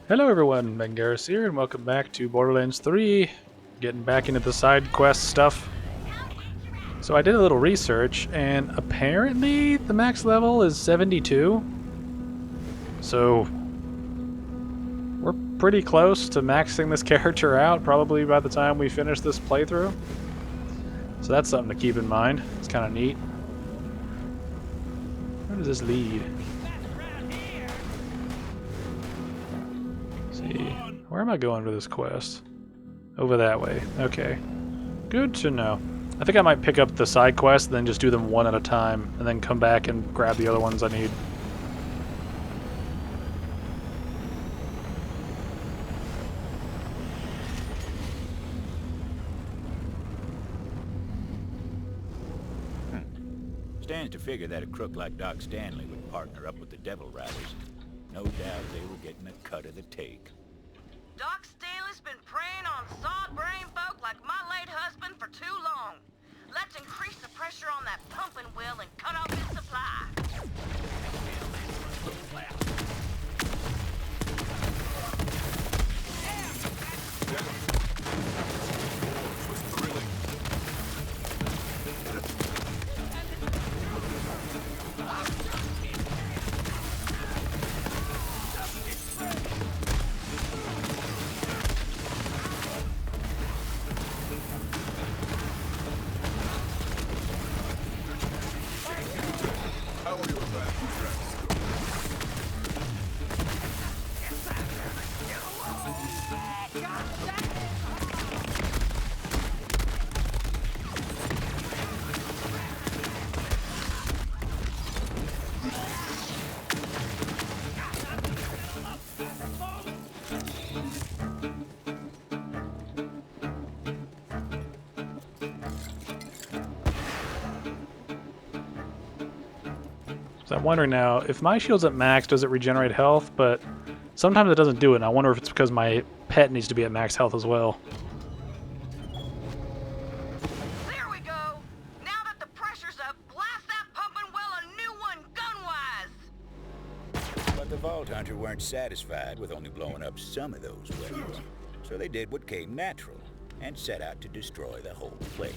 Hello everyone, Mengaris here, and welcome back to Borderlands 3. Getting back into the side quest stuff. So I did a little research, and apparently the max level is 72. So we're pretty close to maxing this character out, probably by the time we finish this playthrough. So that's something to keep in mind. It's kind of neat. Where does this lead? Let's see, where am I going for this quest? Over that way. Okay. Good to know. I think I might pick up the side quests and then just do them one at a time, and then come back and grab the other ones I need. Stands to figure that a crook like Doc Stanley would partner up with the Devil Riders. No doubt they were getting a cut of the take. Doc Stanley's been preying on sod-brain folk like my late husband for too long. Let's increase the pressure on that pumping wheel and cut off his supply. So I'm wondering now, if my shield's at max, does it regenerate health? But sometimes it doesn't do it, and I wonder if it's because my pet needs to be at max health as well. There we go. Now that the pressure's up, blast that pumping wheel a new one gun-wise. But the Vault Hunter weren't satisfied with only blowing up some of those weapons. So they did what came natural and set out to destroy the whole place.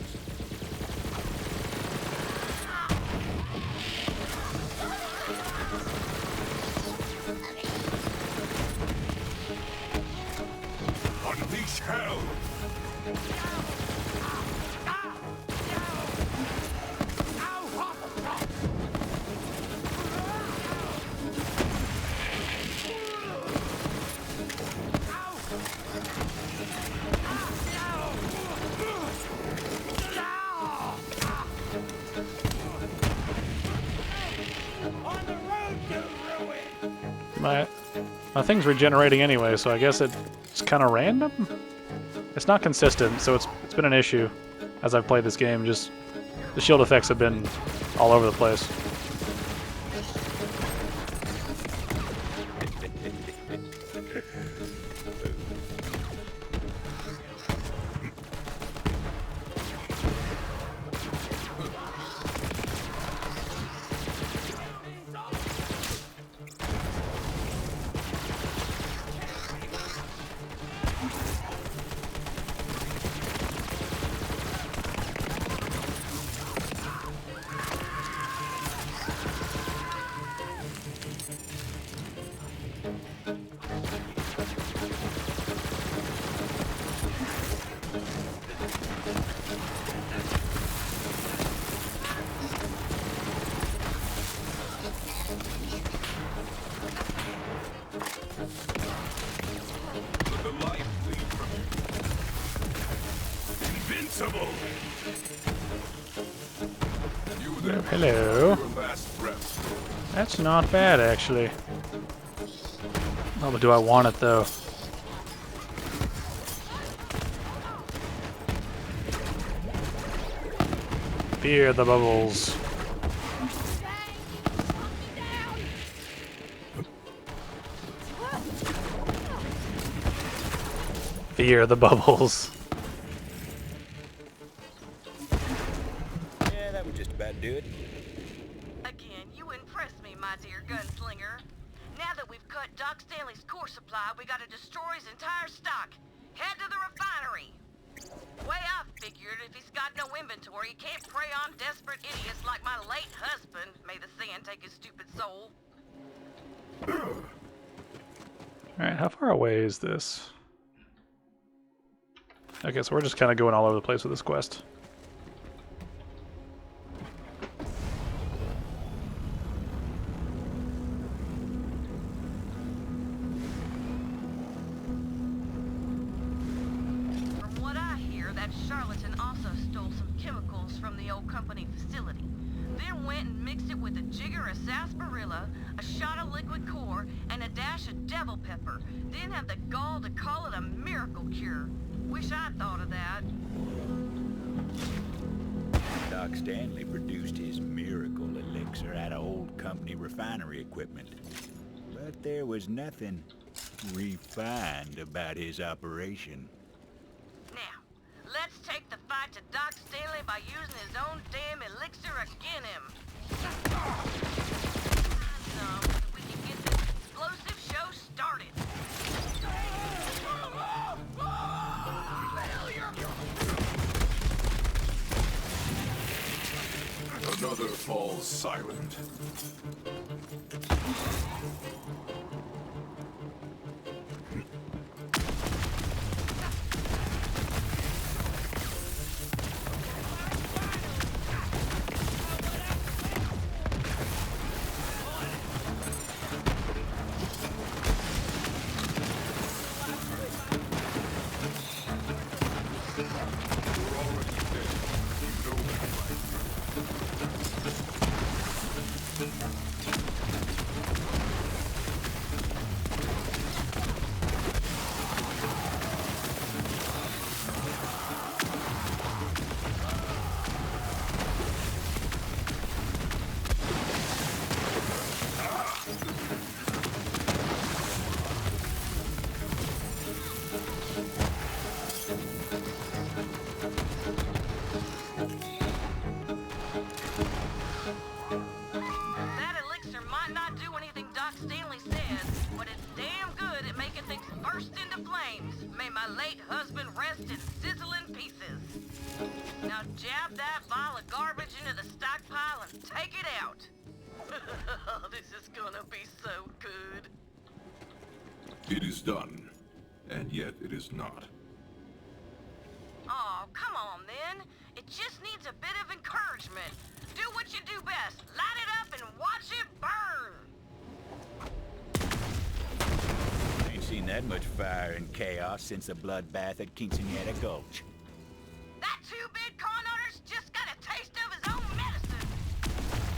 Unleash hell! My thing's regenerating anyway, so I guess it's kind of random? It's not consistent, so it's been an issue as I've played this game. Just the shield effects have been all over the place. Invincible! Hello. That's not bad, actually. Oh, but do I want it, though? Fear the bubbles. Fear the bubbles. Yeah, that would just about do it. Again, you impress me, my dear gunslinger. Now that we've cut Doc Stanley's core supply supply, we gotta destroy his entire stock. Head to the refinery. Way I figured, if he's got no inventory, he can't prey on desperate idiots like my late husband. May the sand take his stupid soul. Alright, how far away is this? Okay, so we're just kind of going all over the place with this quest. From what I hear, that charlatan also stole some chemicals from the old company facility. Then went and mixed it with a jigger of sarsaparilla, a shot of liquid core, and a dash of devil pepper. Then had the gall to call it a miracle cure. Wish I'd thought of that. Doc Stanley produced his miracle elixir out of old company refinery equipment. But there was nothing refined about his operation. Now, let's take the fight to Doc Stanley by using his own damn elixir again him. So, we can get this explosive show started. Another falls silent. That elixir might not do anything Doc Stanley says, but it's damn good at making things burst into flames. May my late husband rest in sizzling pieces. Now jab that vial of garbage into the stockpile and take it out. This is gonna be so good. It is done, and yet it is not. Oh, come on then. It just needs a bit of encouragement. Do what you do best. Light it up and watch it burn. Ain't seen that much fire and chaos since the bloodbath at Quinceañera Gulch. That two-bit con artist just got a taste of his own medicine.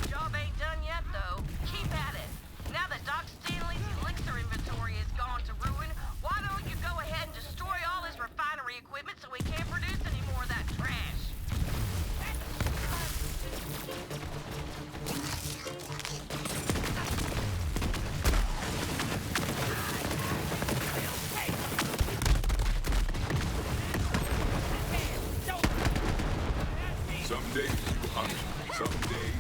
Job ain't done yet, though. Keep at it. Now that Doc Stanley's elixir inventory has gone to ruin, why don't you go ahead and destroy all his refinery equipment so he can't produce any more of that trash? Someday you hunt, someday.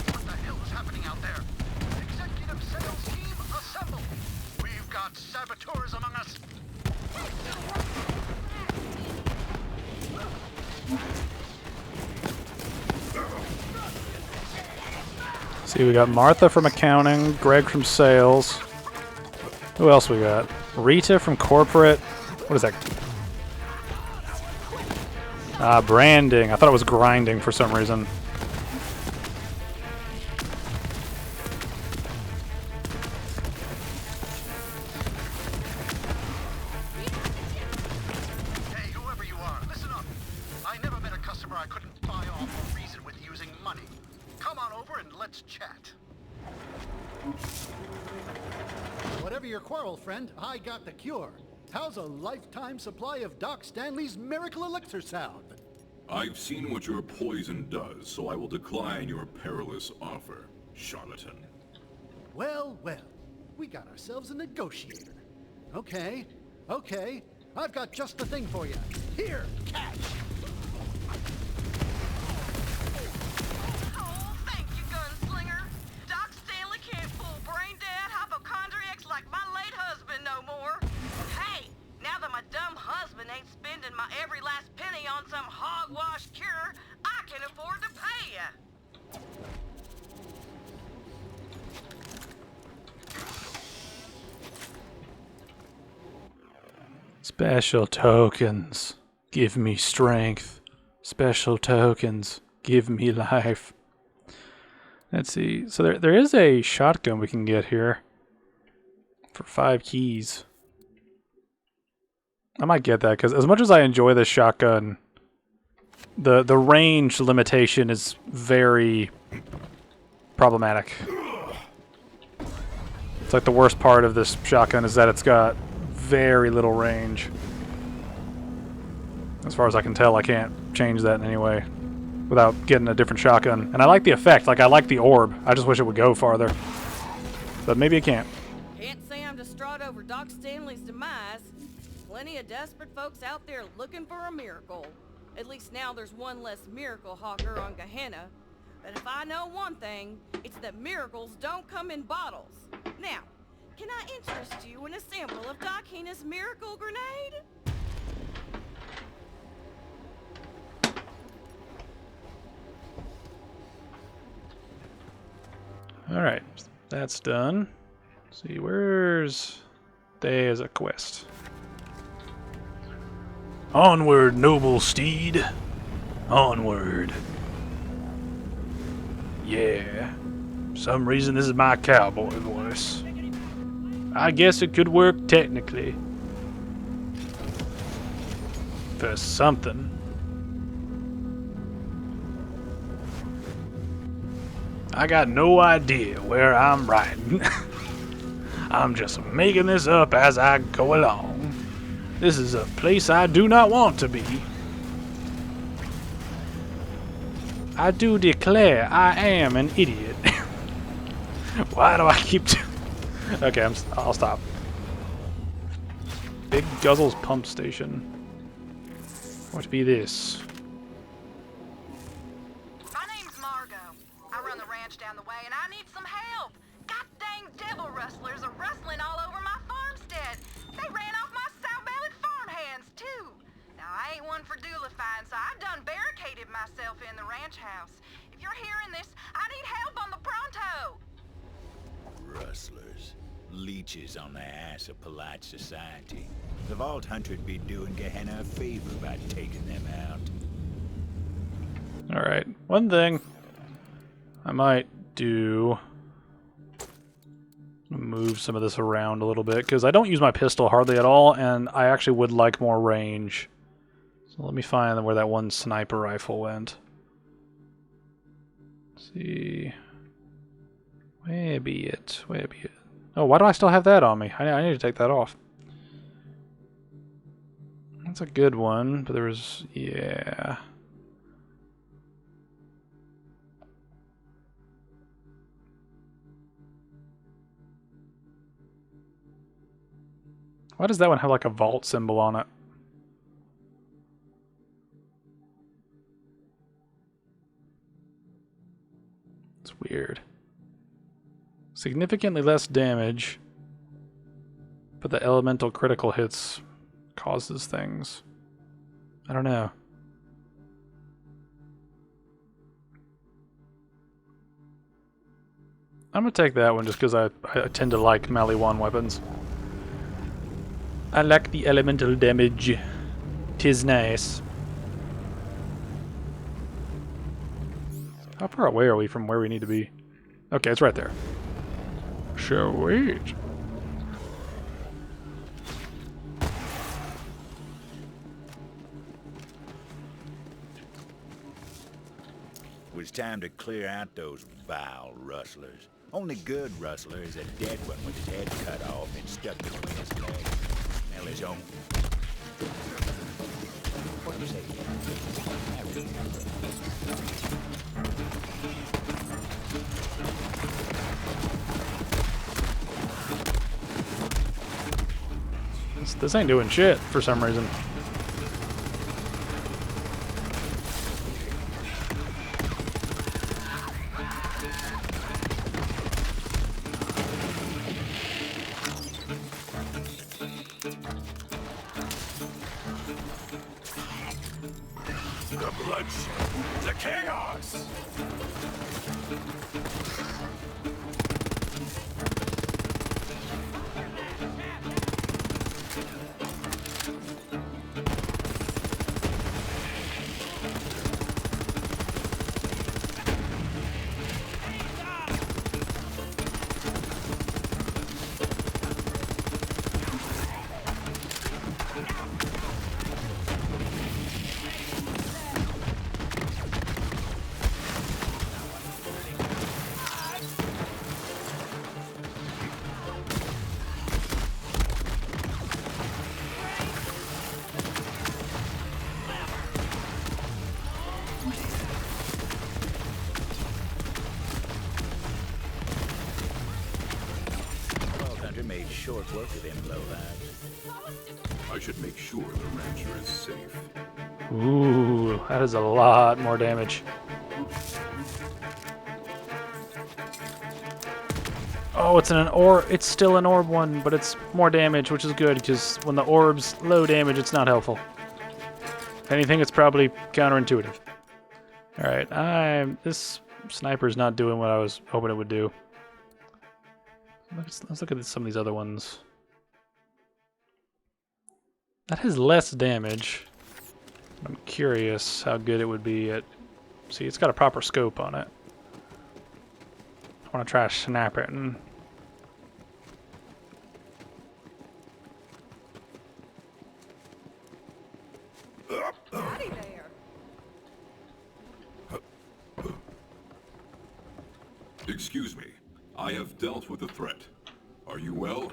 What the hell is happening out there? Executive sales team, assemble! We've got saboteurs among us. See, we got Martha from accounting, Greg from sales. Who else we got? Rita from corporate. What is that? Branding. I thought it was grinding for some reason. Hey, whoever you are, listen up. I never met a customer I couldn't buy off or reason with using money. Come on over and let's chat. Whatever your quarrel, friend, I got the cure. How's a lifetime supply of Doc Stanley's miracle elixir sound? I've seen what your poison does, so I will decline your perilous offer, charlatan. Well, well, we got ourselves a negotiator. Okay, I've got just the thing for you. Here, catch! Oh, thank you, gunslinger. Doc Stanley can't fool brain-dead hypochondriacs like my late husband no more. Hey, now that my dumb husband ain't spending my every last penny on some hogwash cure, I can afford to pay ya. Special tokens, give me strength. Special tokens, give me life. Let's see. So there is a shotgun we can get here for 5 keys. I might get that because as much as I enjoy this shotgun, the range limitation is very problematic. It's like the worst part of this shotgun is that it's got very little range. As far as I can tell, I can't change that in any way without getting a different shotgun. And I like the effect, like I like the orb. I just wish it would go farther. But maybe it can't. Can't say I'm distraught over Doc Stanley's demise. Plenty of desperate folks out there looking for a miracle. At least now there's one less miracle hawker on Gehenna. But if I know one thing, it's that miracles don't come in bottles. Now, can I interest you in a sample of Doc Heena's miracle grenade? Alright, that's done. Let's see, there's a quest. Onward, noble steed. Onward. Yeah. For some reason this is my cowboy voice. I guess it could work technically. For something. I got no idea where I'm riding. I'm just making this up as I go along. This is a place I do not want to be. I do declare I am an idiot. Why do I keep Okay, I'll stop. Big Guzzles pump station. What be this? My name's Margot. I run the ranch down the way and I need some help. God dang devil rustlers are rustling all over my farmstead. They ran off my sow-bellied farmhands too. Now I ain't one for doolifying, so I've done barricaded myself in the ranch house. If you're hearing this, I need help on the pronto. Rustlers. Leeches on the ass of polite society. The Vault Hunter'd be doing Gehenna a favor by taking them out. Alright, one thing I might do... move some of this around a little bit, because I don't use my pistol hardly at all, and I actually would like more range. So let me find where that one sniper rifle went. Let's see... Where be it? Where be it? Oh, why do I still have that on me? I need to take that off. That's a good one, but there was... yeah... Why does that one have like a vault symbol on it? It's weird. Significantly less damage, but the elemental critical hits causes things. I don't know. I'm gonna take that one just because I tend to like melee 1 weapons. I like the elemental damage. 'Tis nice. How far away are we from where we need to be? Okay, it's right there. Sweet. It was time to clear out those vile rustlers. Only good rustler is a dead one with his head cut off and stuck between his legs. Hell, his own. What do you say? This ain't doing shit for some reason. The bloodshed, the chaos! Made short work of them lowlives. I should make sure the rancher is safe. Ooh, that is a lot more damage. Oh, it's an orb. It's still an orb one, but it's more damage, which is good because when the orb's low damage, it's not helpful. If anything, it's probably counterintuitive. All right, this sniper's not doing what I was hoping it would do. Let's look at some of these other ones. That has less damage. I'm curious how good it would be at... See, it's got a proper scope on it. I want to try to snap it and... Howdy there. Excuse me. I have dealt with the threat. Are you well?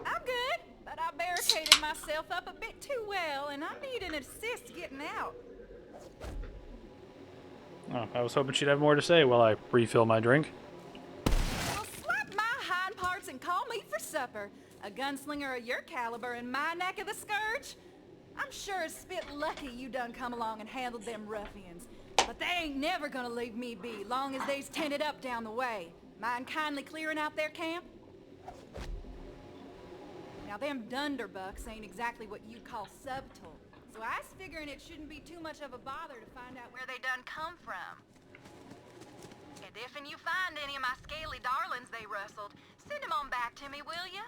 I'm good, but I barricaded myself up a bit too well, and I need an assist getting out. Oh, I was hoping she'd have more to say while I refill my drink. Well, slap my hind parts and call me for supper. A gunslinger of your caliber in my neck of the scourge? I'm sure it's spit lucky you done come along and handled them ruffians. But they ain't never gonna leave me be, long as they's tented up down the way. Mind kindly clearing out their camp? Now, them Dunderbucks ain't exactly what you'd call subtle, so I was figuring it shouldn't be too much of a bother to find out where they done come from. And if you find any of my scaly darlings they rustled, send them on back to me, will ya?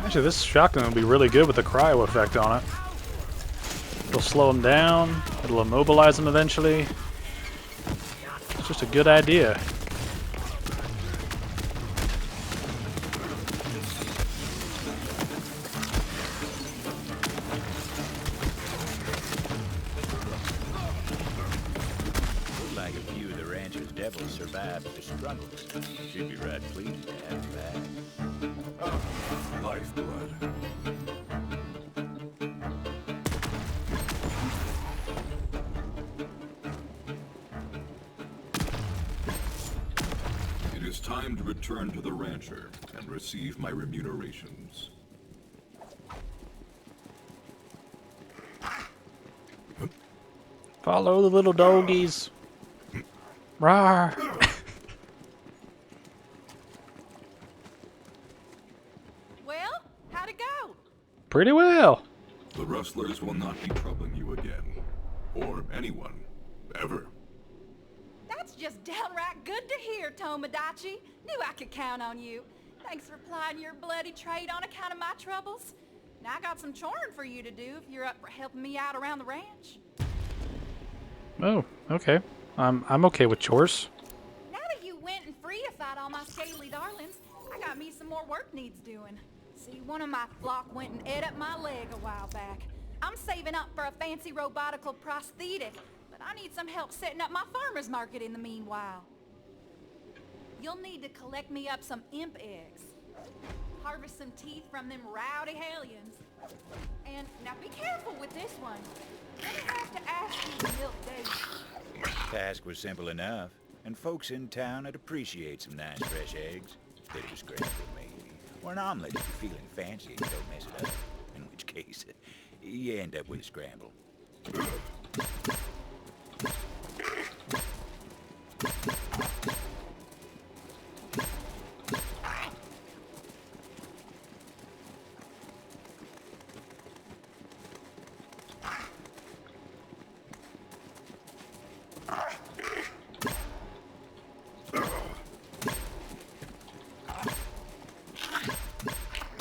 Actually, this shotgun will be really good with the cryo effect on it. It'll slow him down. It'll immobilize him eventually. It's just a good idea. Like a few of the rancher's devils survived the struggle. Should be right pleased to have him back. Lifeblood. It is time to return to the rancher and receive my remunerations. Follow the little doggies. Rawr. Well, how'd it go? Pretty well. The rustlers will not be troubling you again. Or anyone. Ever. That's just downright good to hear, Tomodachi. Knew I could count on you. Thanks for plying your bloody trade on account of my troubles. Now I got some choring for you to do if you're up for helping me out around the ranch. Oh, okay. I'm okay with chores. Now that you went and free-ified all my scaly darlings, I got me some more work needs doing. See, one of my flock went and ate up my leg a while back. I'm saving up for a fancy robotical prosthetic, but I need some help setting up my farmer's market in the meanwhile. You'll need to collect me up some imp eggs. Harvest some teeth from them rowdy hellions. And now be careful with this one. I'm gonna have to ask you to milk Daisy. Task was simple enough, and folks in town would appreciate some nice fresh eggs. Bit of a scramble, maybe. Or an omelet if you're feeling fancy and don't mess it up. In which case, you end up with a scramble.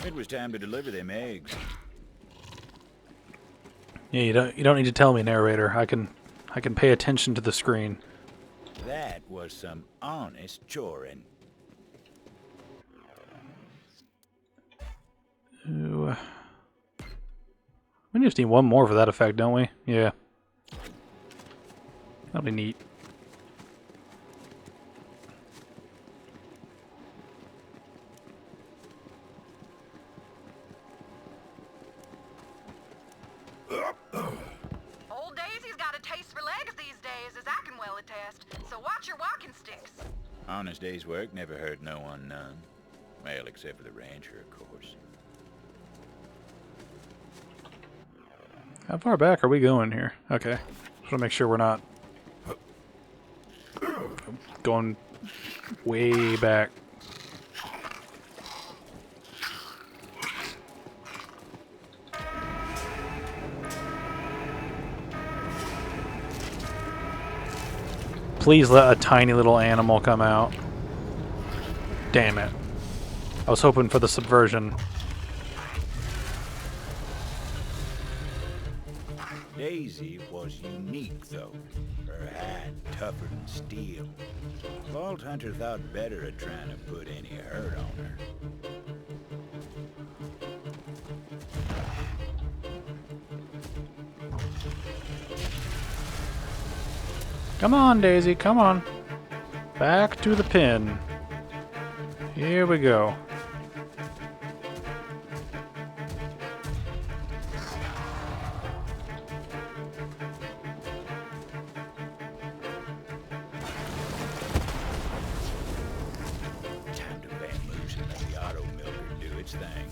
It was time to deliver them eggs. Yeah, you don't need to tell me, narrator. I can pay attention to the screen. That was some honest choring. Ooh. We just need one more for that effect, don't we? Yeah. That'll be neat. Old Daisy's got a taste for legs these days, as I can well attest. So watch your walking sticks. Honest day's work never hurt no one none. Well, except for the rancher, of course. How far back are we going here? Okay. Just want to make sure we're not going way back. Please let a tiny little animal come out. Damn it. I was hoping for the subversion. Daisy was unique, though. Her hide tougher than steel. Vault Hunter thought better of trying to put any hurt on her. Come on, Daisy, come on. Back to the pin. Here we go. Time to bamboozle and let the auto milker do its thing.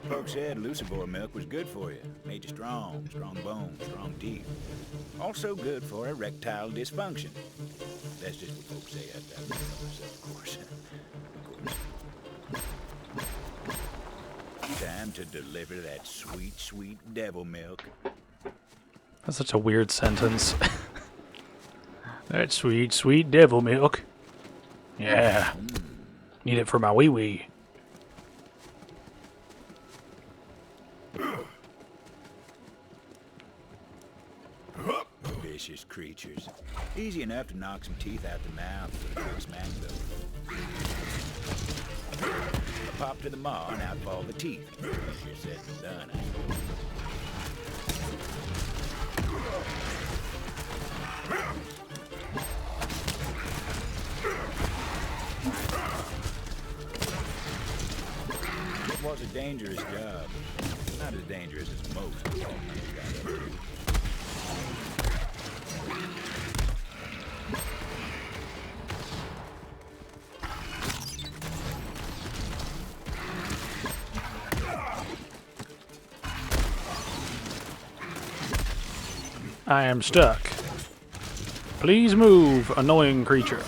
Folks said Lucivore milk was good for you. Made you strong, strong bones, strong teeth. Also good for erectile dysfunction. That's just what folks say. I don't know myself, of course. Of course. Time to deliver that sweet, sweet devil milk. That's such a weird sentence. That sweet, sweet devil milk. Yeah. Need it for my wee wee. Vicious creatures. Easy enough to knock some teeth out the mouth with a quick smack, though. A pop to the maw and out fall the teeth. Easier said than done, I suppose. It was a dangerous job. Not as dangerous as most of all you got up to. I am stuck. Please move, annoying creature.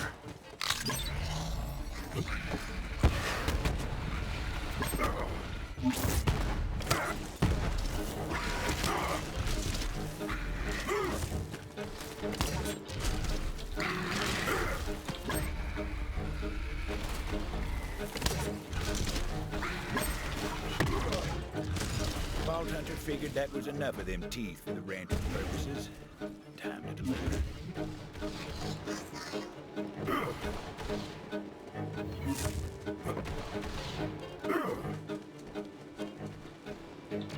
Vault Hunter figured that was enough of them teeth for the ranch's purposes. Time to deliver.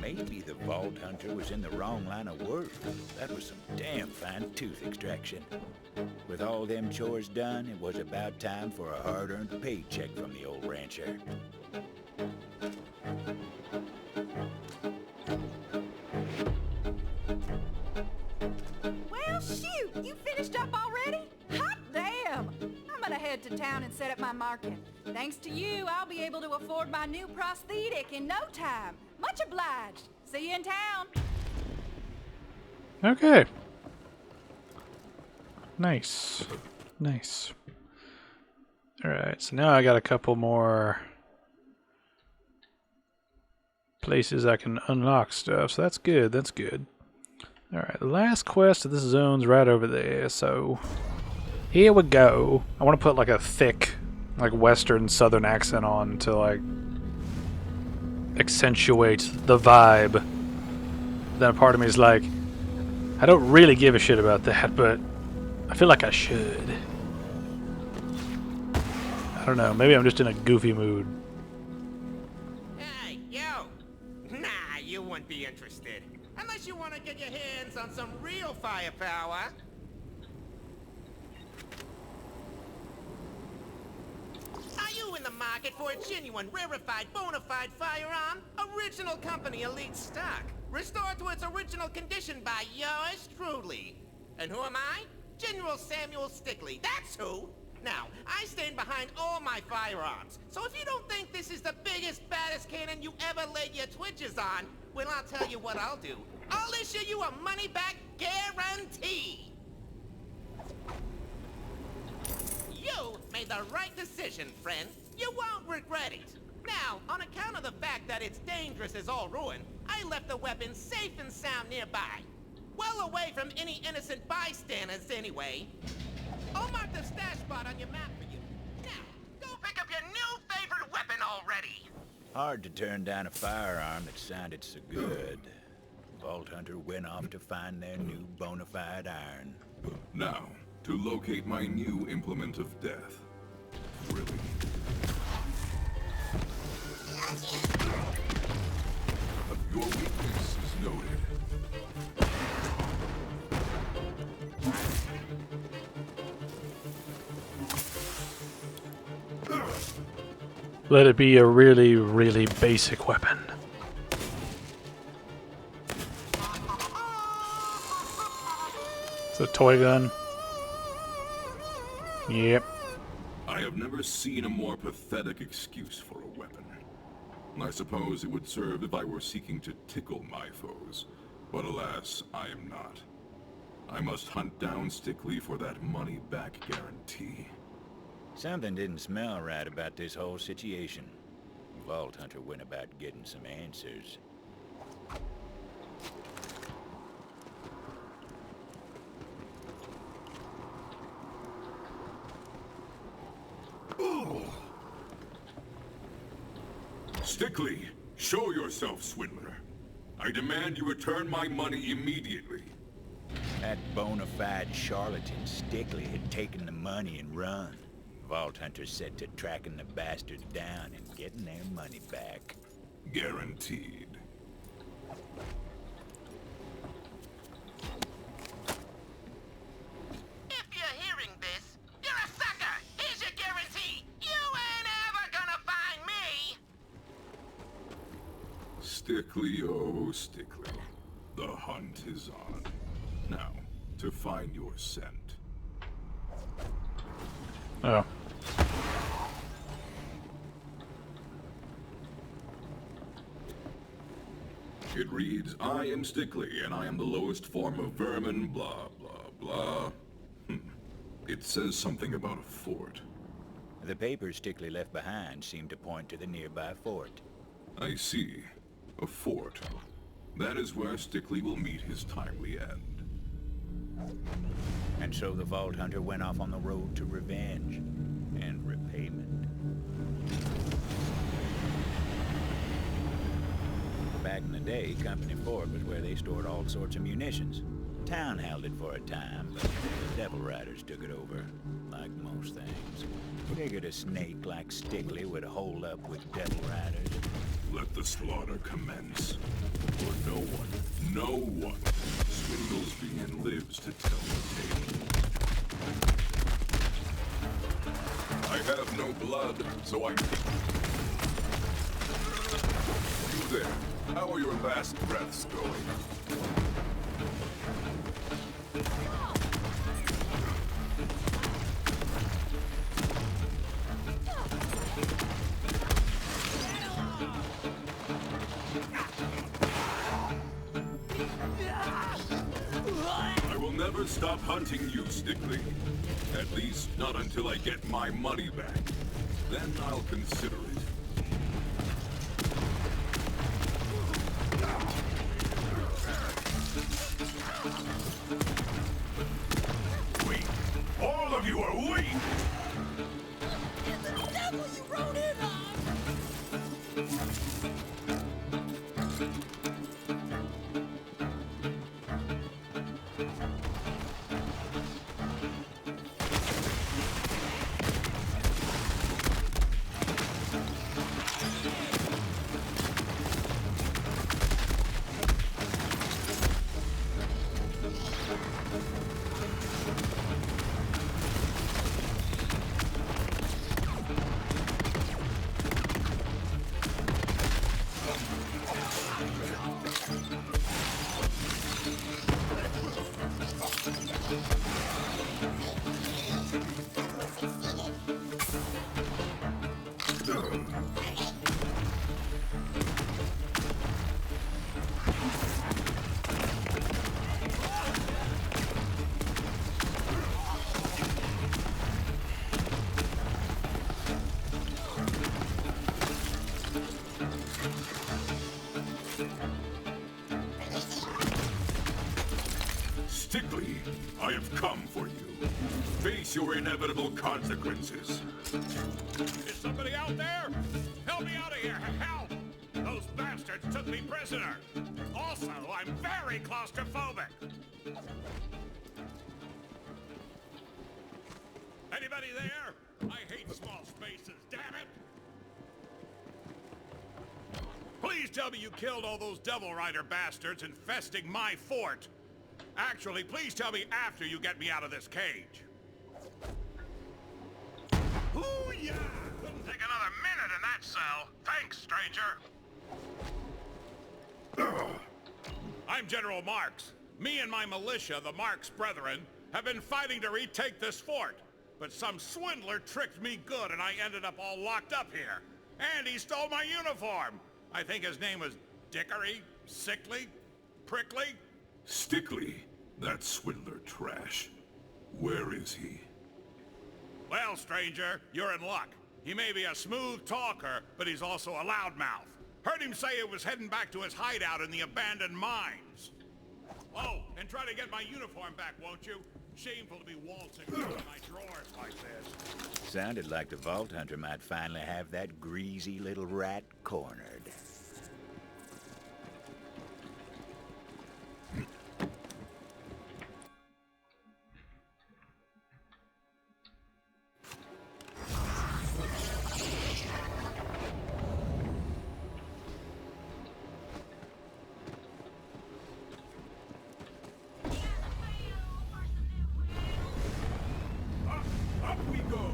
Maybe the Vault Hunter was in the wrong line of work. That was some damn fine tooth extraction. With all them chores done, it was about time for a hard-earned paycheck from the old rancher. Well, shoot! You finished up already? Hot damn! I'm gonna head to town and set up my market. Thanks to you, I'll be able to afford my new prosthetic in no time. Much obliged. See you in town. Okay. Nice. Nice. Alright, so now I got a couple more places I can unlock stuff, so that's good, that's good. Alright, the last quest of this zone's right over there, so here we go. I want to put like a thick, like western southern accent on to like accentuate the vibe. Then a part of me is like, I don't really give a shit about that, but I feel like I should. I don't know, maybe I'm just in a goofy mood. Hey, yo! Nah, you wouldn't be interested. Unless you want to get your hands on some real firepower. Are you in the market for a genuine, rarefied, bona fide firearm? Original company elite stock. Restored to its original condition by yours truly. And who am I? General Samuel Stickley, that's who! Now, I stand behind all my firearms, so if you don't think this is the biggest, baddest cannon you ever laid your twitches on, well, I'll tell you what I'll do. I'll issue you a money-back guarantee! You made the right decision, friend. You won't regret it. Now, on account of the fact that it's dangerous as all ruin, I left the weapon safe and sound nearby. Well away from any innocent bystanders, anyway. I'll mark the stash spot on your map for you. Now, go pick up your new favorite weapon already! Hard to turn down a firearm that sounded so good. Vault Hunter went off to find their new bona fide iron. Now, to locate my new implement of death. Thrilling. Your weakness is noted. Let it be a really, really basic weapon. It's a toy gun. Yep. I have never seen a more pathetic excuse for a weapon. I suppose it would serve if I were seeking to tickle my foes, but alas, I am not. I must hunt down Stickley for that money-back guarantee. Something didn't smell right about this whole situation. Vault Hunter went about getting some answers. Stickley, show yourself, swindler. I demand you return my money immediately. That bona fide charlatan Stickley had taken the money and run. Vault Hunter's set to tracking the bastards down and getting their money back. Guaranteed. If you're hearing this, you're a sucker! Here's your guarantee! You ain't ever gonna find me! Stickley, oh Stickley. The hunt is on. Now, to find your scent. Oh. It reads, I am Stickley, and I am the lowest form of vermin, blah, blah, blah. It says something about a fort. The papers Stickley left behind seemed to point to the nearby fort. I see. A fort. That is where Stickley will meet his timely end. And so the Vault Hunter went off on the road to revenge and repayment. Back in the day, Company Fort was where they stored all sorts of munitions. Town held it for a time, but the Devil Riders took it over, like most things. Figured a snake like Stickley would hold up with Devil Riders. Let the slaughter commence. For no one swindles me and lives to tell the tale. I have no blood, so I'm... You there, how are your last breaths going? I will never stop hunting you, Stickley. At least not until I get my money back. Then I'll consider it. Weak. All of you are weak! The devil you rode in on! Stickley, I have come for you. Face your inevitable consequences. Is somebody out there? Help me out of here! Help! Those bastards took me prisoner. Also, I'm very claustrophobic. Anybody there? I hate small spaces, damn it! Please tell me you killed all those Devil Rider bastards infesting my fort. Actually, please tell me after you get me out of this cage. Hoo-yah! Couldn't take another minute in that cell. Thanks, stranger. I'm General Marks. Me and my militia, the Marks Brethren, have been fighting to retake this fort. But some swindler tricked me good and I ended up all locked up here. And he stole my uniform. I think his name was Dickory, Sickly, Prickly. Stickley, that swindler trash. Where is he? Well, stranger, you're in luck. He may be a smooth talker, but he's also a loudmouth. Heard him say he was heading back to his hideout in the abandoned mines. Oh, and try to get my uniform back, won't you? Shameful to be waltzing around my drawers like this. Sounded like the Vault Hunter might finally have that greasy little rat cornered. Up we go!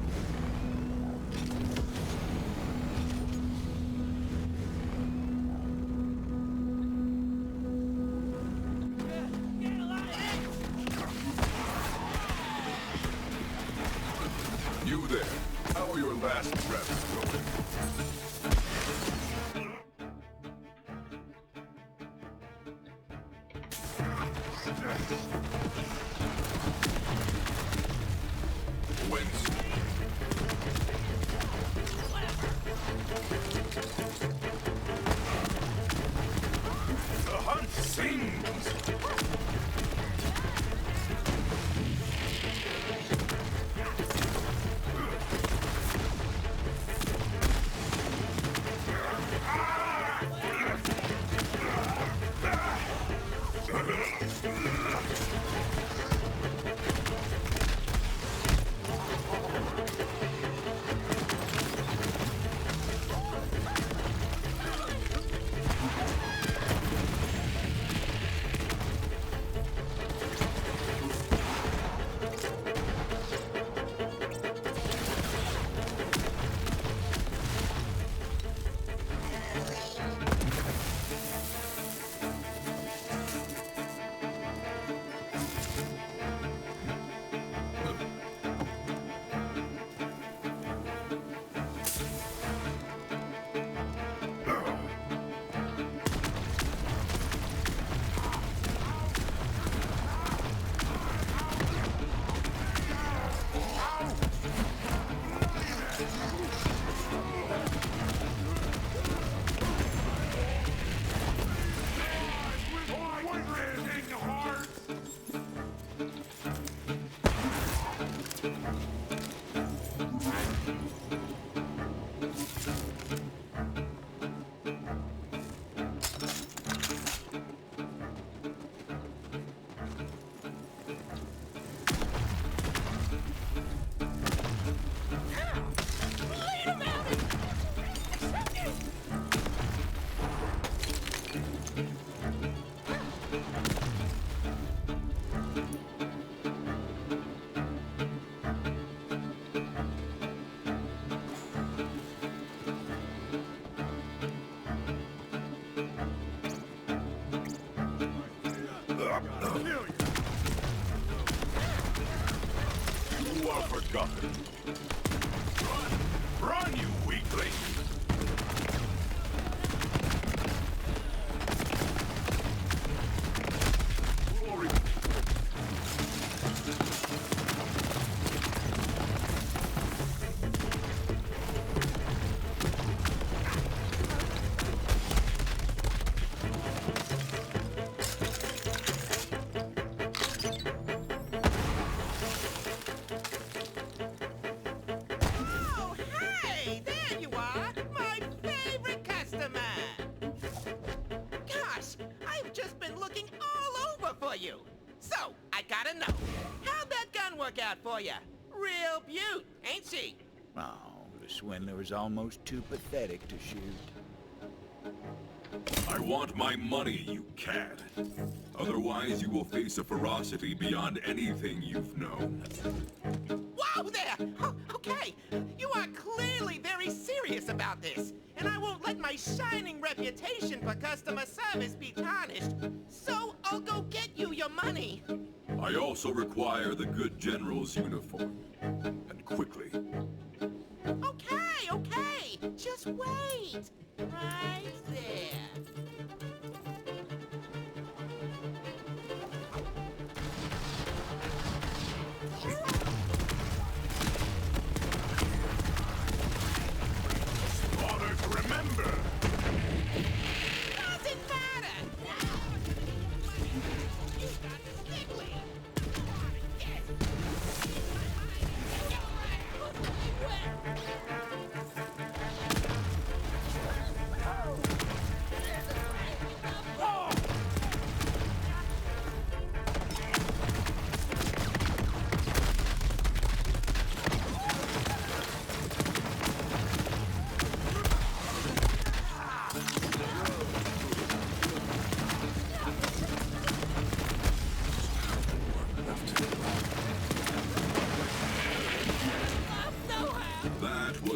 You there, how are your last breaths going? Whence? The hunt sings! You are forgotten. Run! Run, you weakling! Glory! Oh, hey! There you are! My favorite customer! Gosh, I've just been looking all over for you. So, I gotta know, how'd that gun work out for you? Real beaut, ain't she? Oh, the swindler was almost too pathetic to shoot. I want my money, you cad. Otherwise, you will face a ferocity beyond anything you've known. Whoa there! Oh, okay, you are clearly very serious about this, and I won't let my shining reputation for customer service be tarnished. So I'll go get you your money. I also require the good general's uniform. And quickly. Okay, okay, just wait. Right there.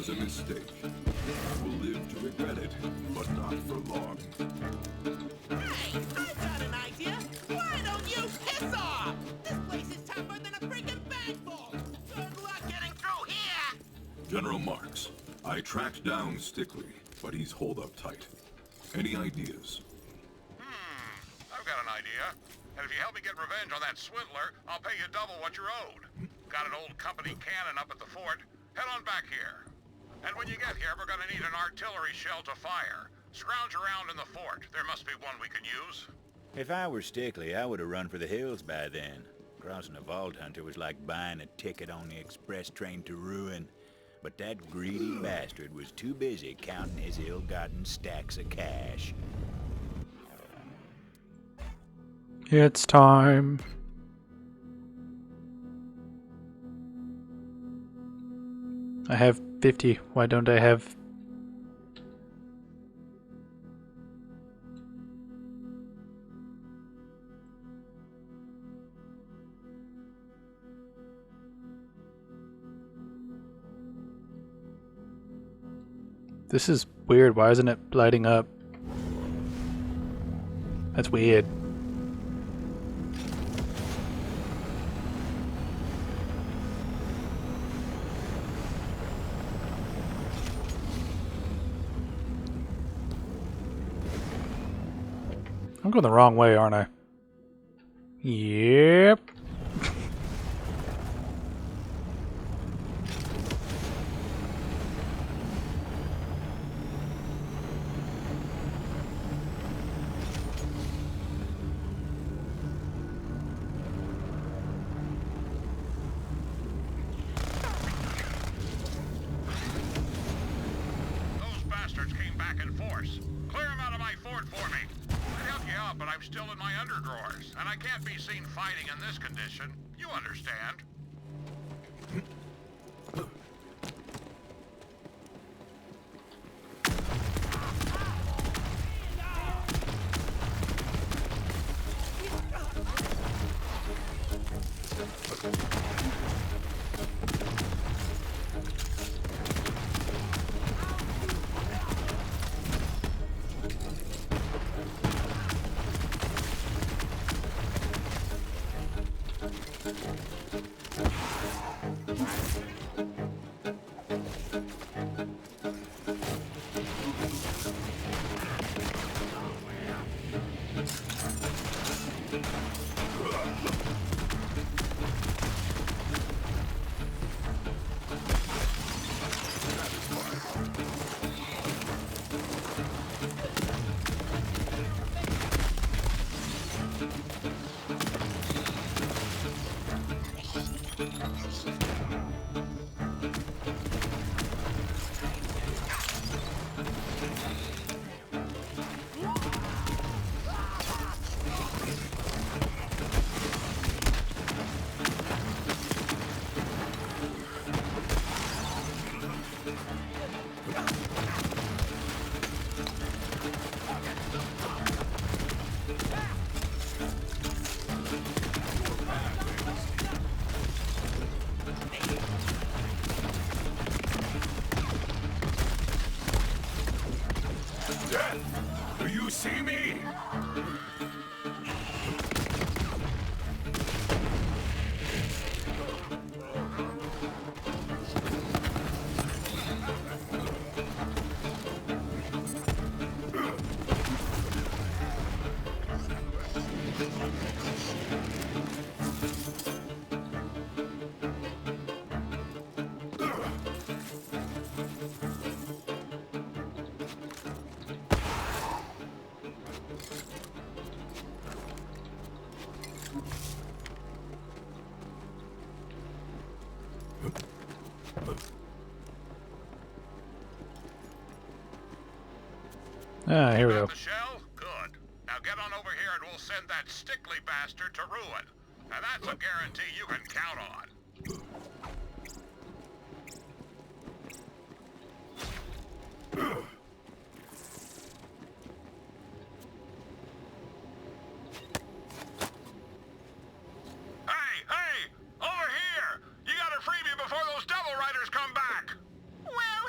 was a mistake. I will live to regret it, but not for long. Hey, I got an idea. Why don't you piss off? This place is tougher than a freaking bagful. Good luck getting through here. General Marks, I tracked down Stickley, but he's holed up tight. Any ideas? I've got an idea. And if you help me get revenge on that swindler, I'll pay you double what you're owed. Got an old company cannon up at the fort. Head on back here. And when you get here, we're gonna need an artillery shell to fire. Scrounge around in the fort. There must be one we can use. If I were Stickley, I would have run for the hills by then. Crossing a Vault Hunter was like buying a ticket on the express train to ruin. But that greedy bastard was too busy counting his ill-gotten stacks of cash. It's time. I have 50. Why don't I have... This is weird. Why isn't it lighting up? That's weird. I'm going the wrong way, aren't I? Yep. Those bastards came back in force. Clear them out of my fort for me. I'd help you out, but I'm still in my underdrawers, and I can't be seen fighting in this condition. You understand? Do you see me? Ah, here we go. Got the shell? Good. Now get on over here and we'll send that Stickley bastard to ruin. And that's a guarantee you can count on. Hey, hey! Over here! You gotta free me before those devil riders come back! Well,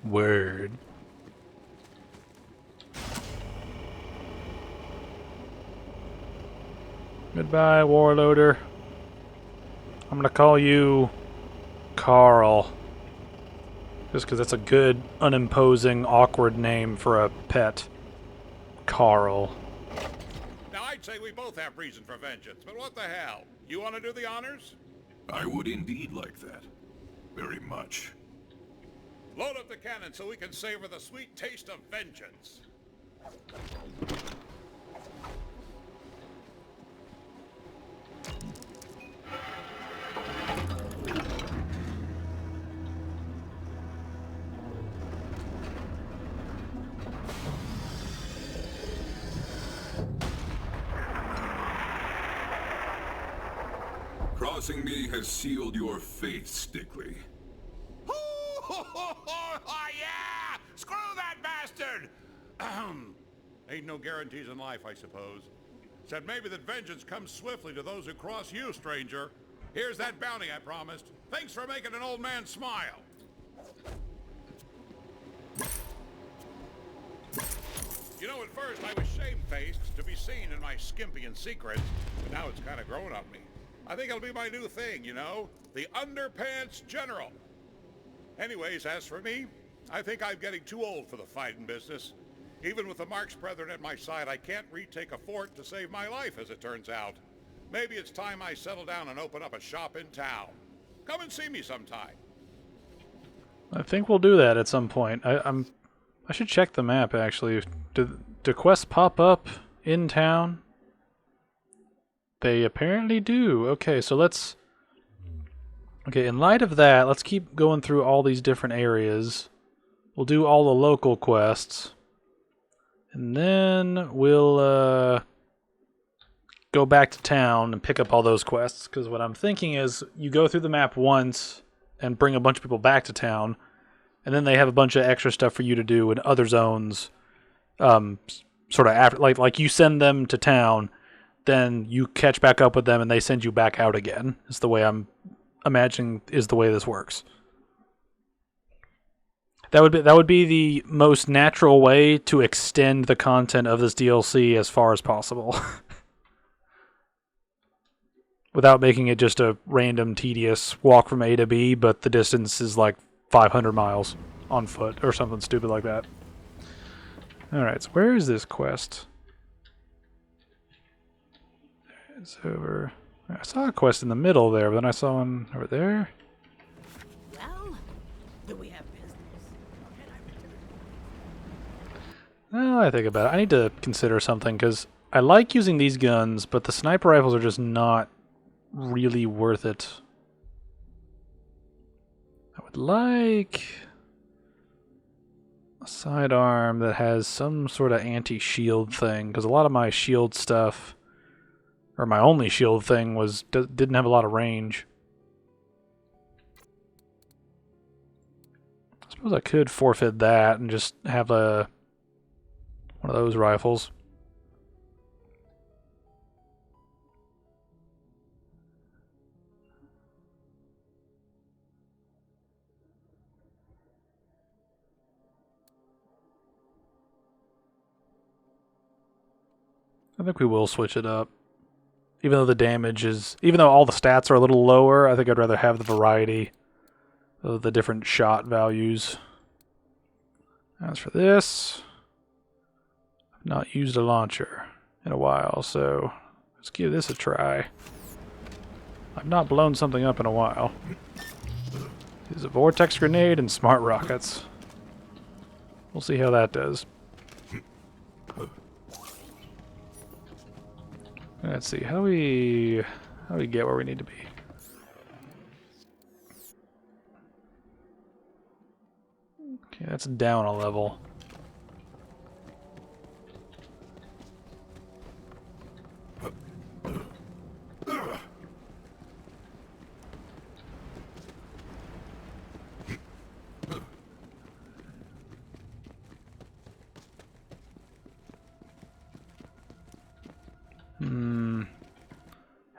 Word. Goodbye, warloader. I'm gonna call you Carl. Just because that's a good, unimposing, awkward name for a pet. Carl. Now, I'd say we both have reason for vengeance, but what the hell? You want to do the honors? I would indeed like that. Very much. Load up the cannon so we can savor the sweet taste of vengeance. Crossing me has sealed your fate, Stickley. Yeah! Screw that bastard! Ain't no guarantees in life, I suppose. Said maybe that vengeance comes swiftly to those who cross you, stranger. Here's that bounty I promised. Thanks for making an old man smile. You know, at first I was shamefaced to be seen in my skimpy secrets, but now it's kind of grown on me. I think it'll be my new thing, you know? The Underpants General. Anyways, as for me, I think I'm getting too old for the fighting business. Even with the Marx Brethren at my side, I can't retake a fort to save my life, as it turns out. Maybe it's time I settle down and open up a shop in town. Come and see me sometime. I think we'll do that at some point. I should check the map, actually. Do quests pop up in town? They apparently do. Okay, so let's... Okay, in light of that, let's keep going through all these different areas. We'll do all the local quests. And then we'll go back to town and pick up all those quests. Because what I'm thinking is you go through the map once and bring a bunch of people back to town. And then they have a bunch of extra stuff for you to do in other zones. Sort of after, like you send them to town, then you catch back up with them and they send you back out again. Is the way I'm imagining is the way this works. That would be the most natural way to extend the content of this DLC as far as possible. Without making it just a random, tedious walk from A to B, but the distance is like 500 miles on foot or something stupid like that. Alright, so where is this quest? It's over... I saw a quest in the middle there, but then I saw one over there. Well, do we have business? Now I think about it, I need to consider something, because I like using these guns, but the sniper rifles are just not really worth it. I would like a sidearm that has some sort of anti-shield thing, because a lot of my shield stuff, or my only shield thing, didn't have a lot of range. I suppose I could forfeit that and just have one of those rifles. I think we will switch it up. Even though even though all the stats are a little lower, I think I'd rather have the variety of the different shot values. As for this, I've not used a launcher in a while, so let's give this a try. I've not blown something up in a while. Use a vortex grenade and smart rockets. We'll see how that does. Let's see, how do we get where we need to be? Okay, that's down a level.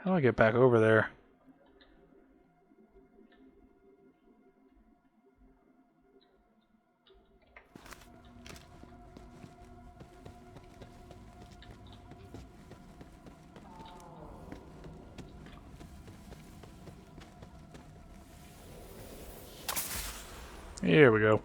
How How do I get back over there? Here we go.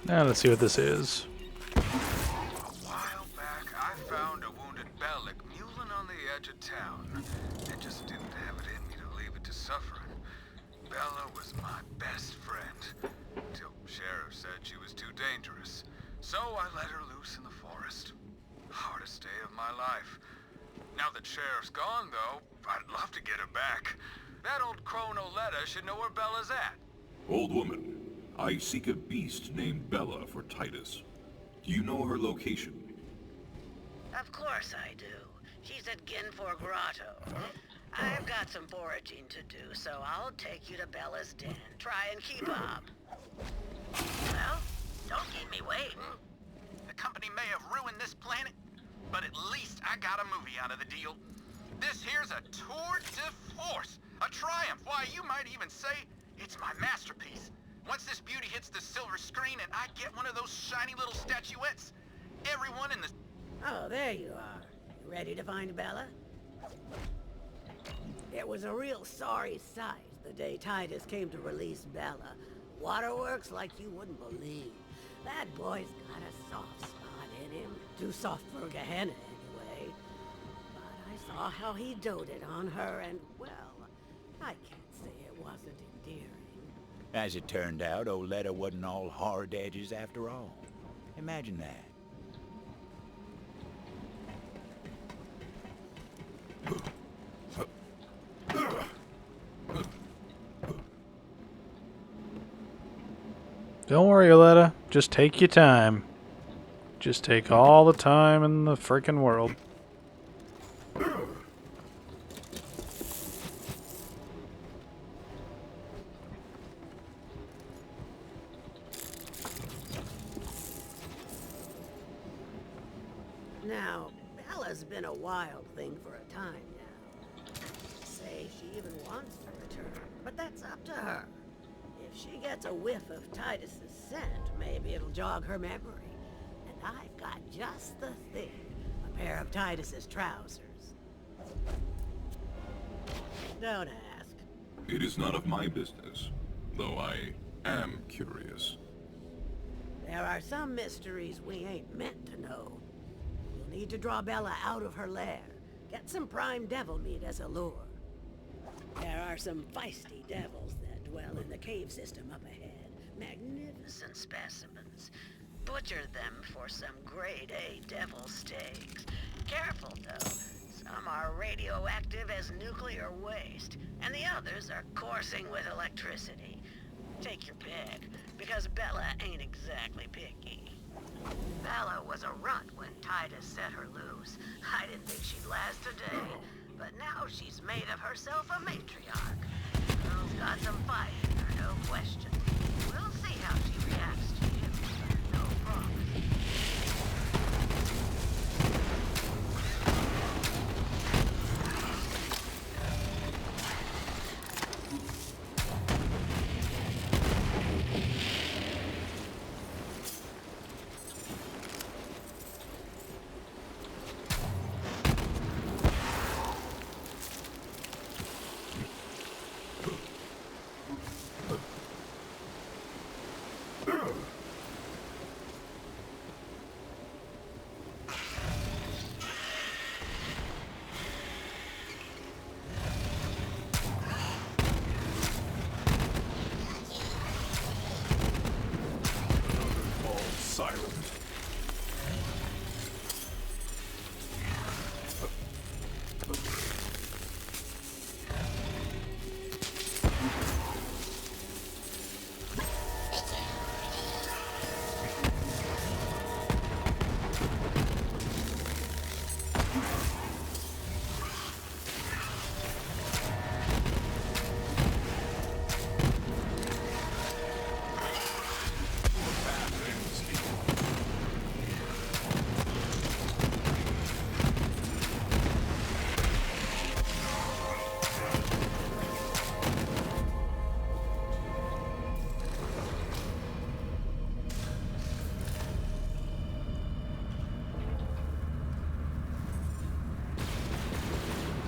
Now let's see what this is. A while back, I found a wounded Bellic mewling on the edge of town, and just didn't have it in me to leave it to suffering. Bella was my best friend, till Sheriff said she was too dangerous. So I let her loose in the forest. Hardest day of my life. Now that Sheriff's gone, though, I'd love to get her back. That old crone Oletta should know where Bella's at. Old woman, I seek a beast named Bella for Titus. Do you know her location? Of course I do. She's at Ginfor Grotto. I've got some foraging to do, so I'll take you to Bella's den. Try and keep up. Well, don't keep me waiting. The company may have ruined this planet, but at least I got a movie out of the deal. This here's a tour de force, a triumph. Why, you might even say it's my masterpiece. Once this beauty hits the silver screen and I get one of those shiny little statuettes, everyone in the... Oh, there you are. You ready to find Bella? It was a real sorry sight the day Titus came to release Bella. Waterworks like you wouldn't believe. That boy's got a soft spot in him. Too soft for Gehenna, anyway. But I saw how he doted on her, and, well, I can't say it wasn't endearing. As it turned out, Oletta wasn't all hard edges after all. Imagine that. Don't worry, Oletta. Just take your time. Just take all the time in the frickin' world. Now, Bella's been a wild thing for a time now. Say she even wants to return, but that's up to her. If she gets a whiff of Titus's scent, maybe it'll jog her memory. And I've got just the thing, a pair of Titus's trousers. Don't ask. It is none of my business, though I am curious. There are some mysteries we ain't meant to know. We'll need to draw Bella out of her lair. Get some prime devil meat as a lure. There are some feisty devils that dwell in the cave system up ahead. Magnificent Specimens. Butcher them for some grade A devil steaks. Careful, though. Some are radioactive as nuclear waste, and the others are coursing with electricity. Take your pick, because Bella ain't exactly picky. Bella was a runt when Titus set her loose. I didn't think she'd last a day, but now she's made of herself a matriarch. Girl's got some fight in her, no question. We'll see how she reacts to you. No promise.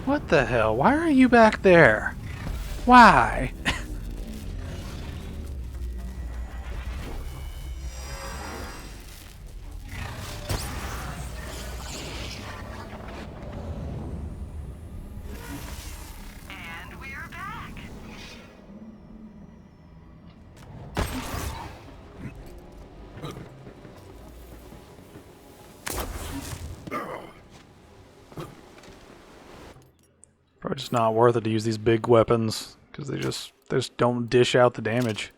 What the hell? Why are you back there? Why? And we're back. Probably just not worth it to use these big weapons because they just don't dish out the damage.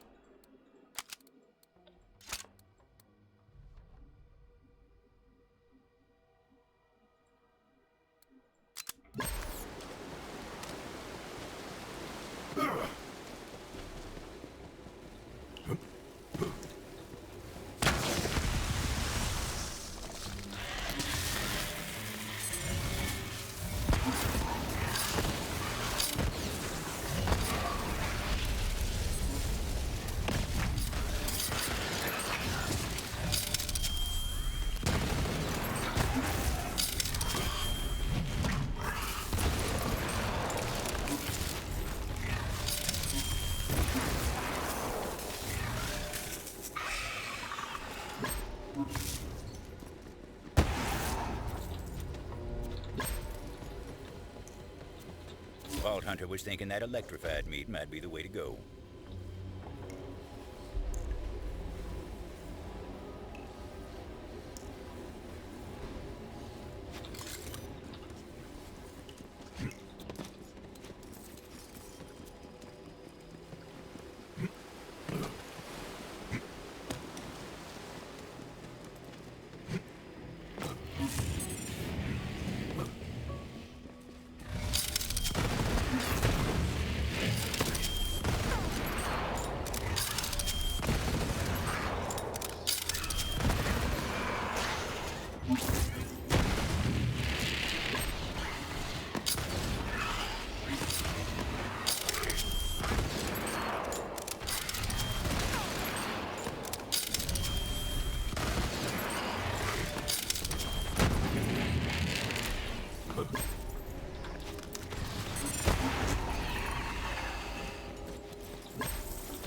Vault Hunter was thinking that electrified meat might be the way to go.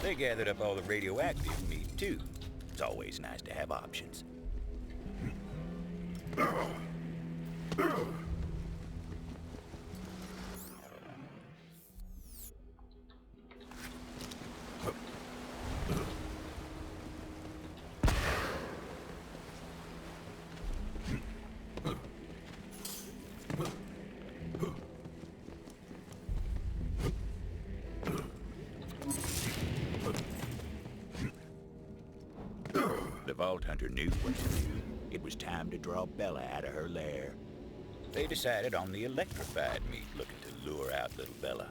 They gathered up all the radioactive meat, too. It's always nice to have options. The Vault Hunter knew what to do. It was time to draw Bella out of her lair. They decided on the electrified meat, looking to lure out little Bella.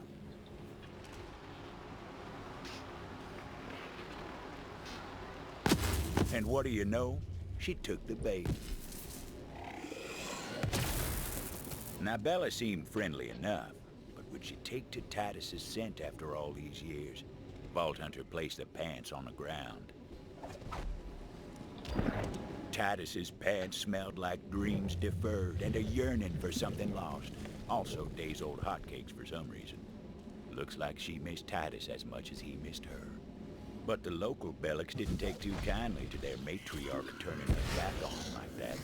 And what do you know? She took the bait. Now, Bella seemed friendly enough, but would she take to Titus's scent after all these years? Vault Hunter placed the pants on the ground. Titus's pants smelled like dreams deferred and a yearning for something lost. Also days-old hotcakes for some reason. Looks like she missed Titus as much as he missed her. But the local Bellics didn't take too kindly to their matriarch turning her back on them like that.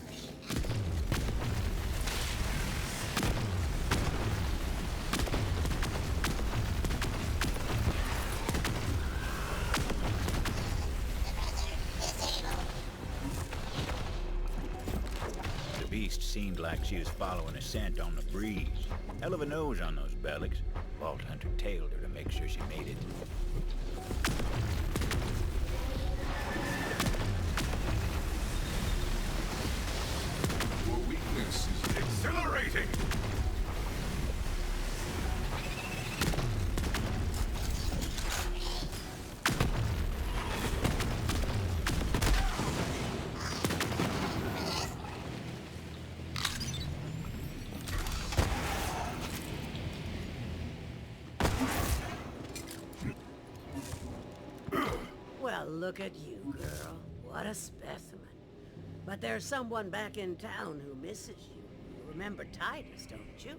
The beast seemed like she was following a scent on the breeze. Hell of a nose on those Bellics. Vault Hunter tailed her to make sure she made it. Your weakness is Exhilarating! Well, look at you, girl. What a specimen. But there's someone back in town who misses you. You remember Titus, don't you?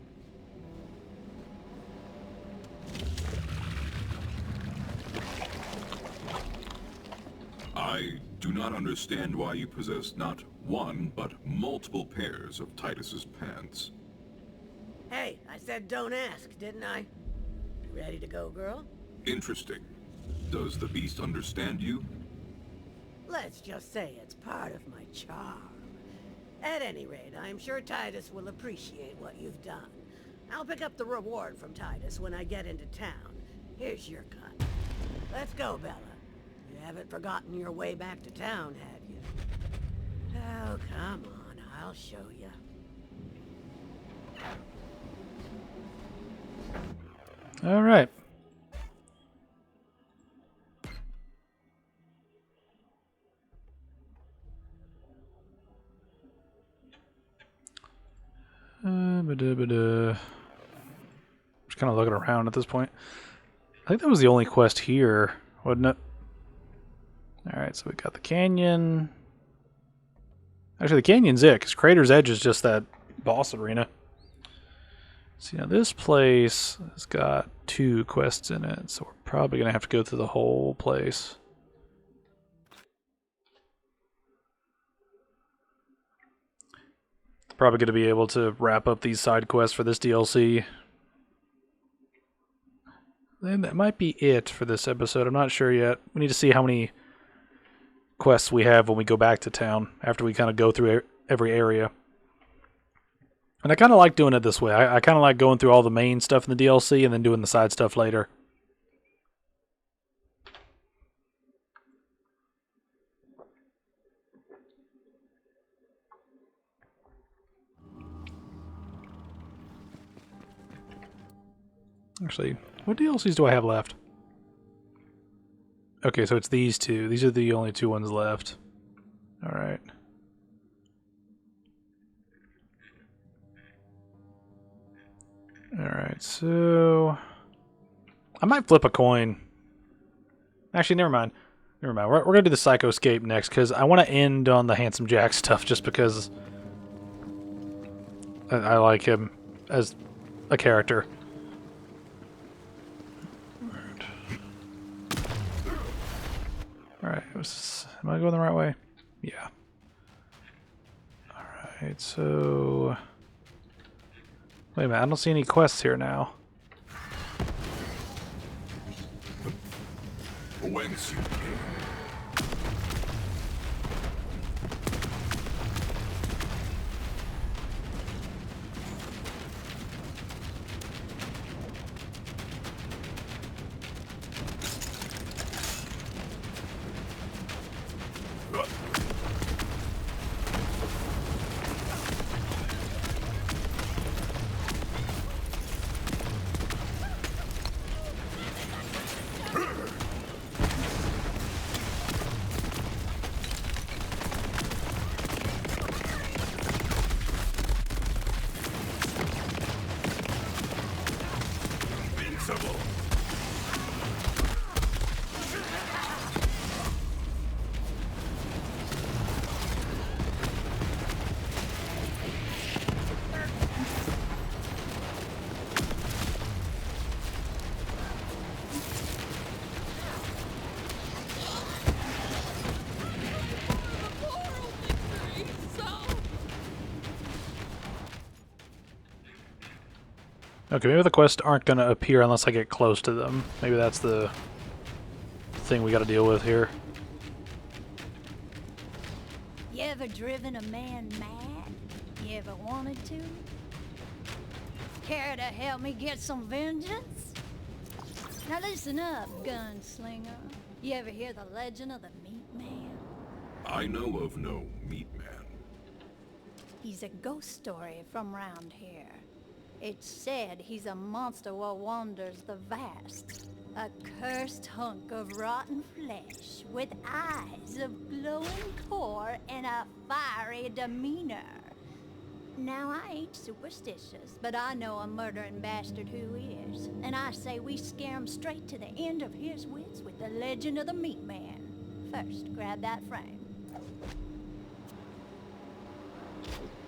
I do not understand why you possess not one, but multiple pairs of Titus's pants. Hey, I said don't ask, didn't I? Ready to go, girl? Interesting. Does the beast understand you? Let's just say it's part of my charm. At any rate, I'm sure Titus will appreciate what you've done. I'll pick up the reward from Titus when I get into town. Here's your cut. Let's go, Bella. You haven't forgotten your way back to town, have you? Oh, come on, I'll show you. All right. Just kind of looking around at this point. I think that was the only quest here, wasn't it? All right, so we got the canyon. Actually, the canyon's it, because Crater's Edge is just that boss arena. See, now this place has got 2 quests in it, so we're probably going to have to go through the whole place. Probably going to be able to wrap up these side quests for this DLC. And that might be it for this episode. I'm not sure yet. We need to see how many quests we have when we go back to town after we kind of go through every area. And I kind of like doing it this way. I kind of like going through all the main stuff in the DLC and then doing the side stuff later. Actually, what DLCs do I have left? Okay, so it's these 2. These are the only 2 ones left. Alright. Alright, so... I might flip a coin. Actually, never mind. Never mind. We're going to do the Psychoscape next, because I want to end on the Handsome Jack stuff, just because I like him as a character. Alright, am I going the right way? Yeah. Alright, so... Wait a minute, I don't see any quests here now. Whence you came? Okay, maybe the quests aren't going to appear unless I get close to them. Maybe that's the thing we got to deal with here. You ever driven a man mad? You ever wanted to? Care to help me get some vengeance? Now listen up, gunslinger. You ever hear the legend of the Meatman? I know of no Meatman. He's a ghost story from round here. It's said he's a monster what wanders the vast. A cursed hunk of rotten flesh with eyes of glowing core and a fiery demeanor. Now, I ain't superstitious, but I know a murdering bastard who is. And I say we scare him straight to the end of his wits with the legend of the Meatman. First, grab that frame.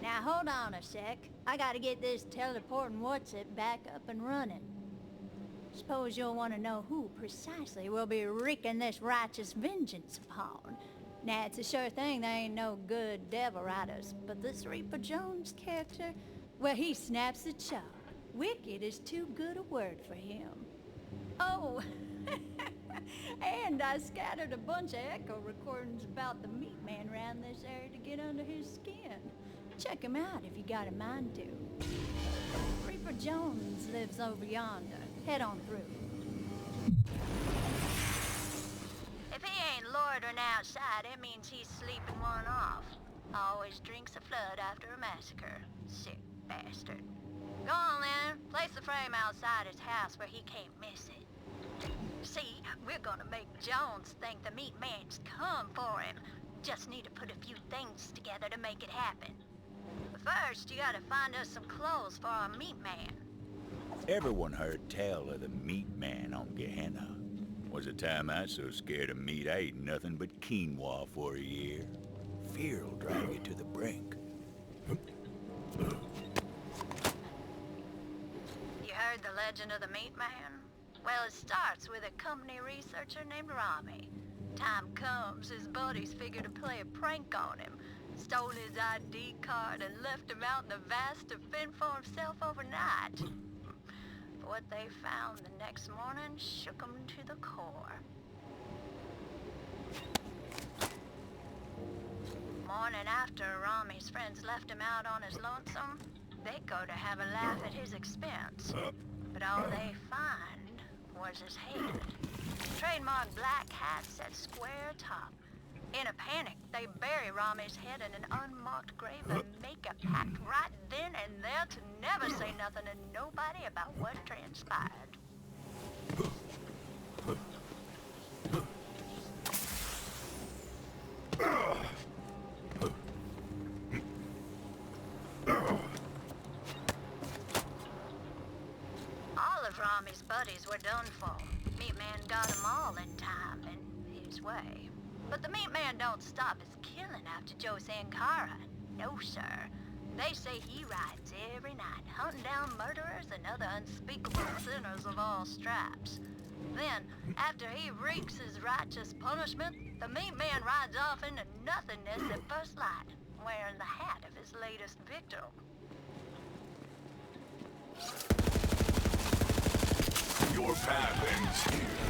Now, hold on a sec. I gotta get this teleporting what's-it back up and running. Suppose you'll want to know who precisely we'll be wreaking this righteous vengeance upon. Now, it's a sure thing there ain't no good devil riders, but this Reaper Jones character, well, he snaps the chop. Wicked is too good a word for him. Oh, and I scattered a bunch of echo recordings about the Meatman around this area to get under his skin. Check him out if you got a mind to. Reaper Jones lives over yonder. Head on through. If he ain't loitering outside, it means he's sleeping one off. Always drinks a flood after a massacre. Sick bastard. Go on then, place the frame outside his house where he can't miss it. See, we're gonna make Jones think the Meatman's come for him. Just need to put a few things together to make it happen. But first, you gotta find us some clothes for our Meatman. Everyone heard tell of the Meatman on Gehenna. Was a time I was so scared of meat I ate nothing but quinoa for a year. Fear'll drive you to the brink. You heard the legend of the Meatman? Well, it starts with a company researcher named Rami. Time comes, his buddies figure to play a prank on him. Stole his ID card and left him out in the vast to fend for himself overnight. But what they found the next morning shook him to the core. Morning after, Rami's friends left him out on his lonesome. They go to have a laugh at his expense. But all they find was his head. Trademark black hat set square top. In a panic, they bury Rami's head in an unmarked grave and make a pact right then and there to never say nothing to nobody about what transpired. All of Rami's buddies were done for. Meatman got them all in time and his way. But the Meatman don't stop his killing after Joe Sankara. No, sir. They say he rides every night, hunting down murderers and other unspeakable sinners of all stripes. Then, after he wreaks his righteous punishment, the Meatman rides off into nothingness at first light, wearing the hat of his latest victim. Your path ends here.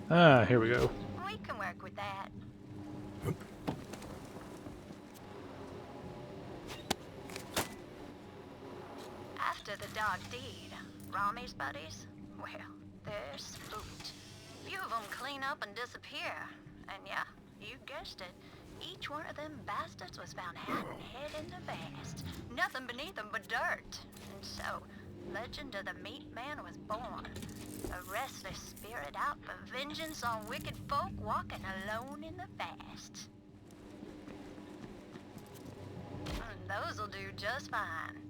Ah, here we go. We can work with that. After the dog deed, Rami's buddies, well, they're spooked. Few of them clean up and disappear. And yeah, you guessed it. Each one of them bastards was found hat and head in the vast. Nothing beneath them but dirt. And so, legend of the Meatman was born. A restless spirit out for vengeance on wicked folk walking alone in the vast. Those'll do just fine.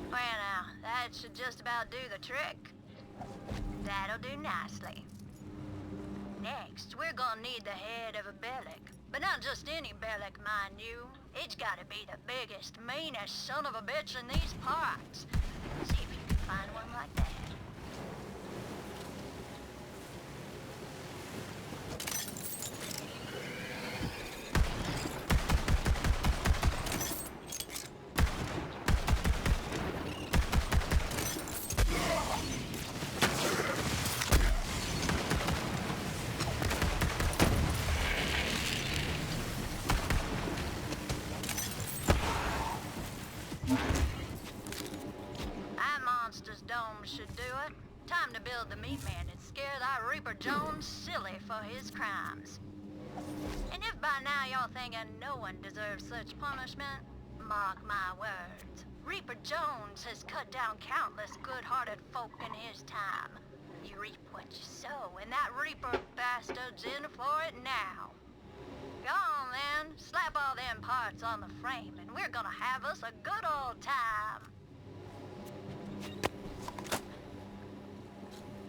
Well now, that should just about do the trick. That'll do nicely. Next, we're gonna need the head of a Bellic. But not just any Bellic, mind you. It's gotta be the biggest, meanest son of a bitch in these parts. See if you can find one like that. That monster's dome should do it. Time to build the Meatman and scare that Reaper Jones silly for his crimes. And if by now y'all thinking no one deserves such punishment, mark my words. Reaper Jones has cut down countless good-hearted folk in his time. You reap what you sow, and that Reaper bastard's in for it now. Go on then, slap all them parts on the frame, and we're gonna have us a good old time.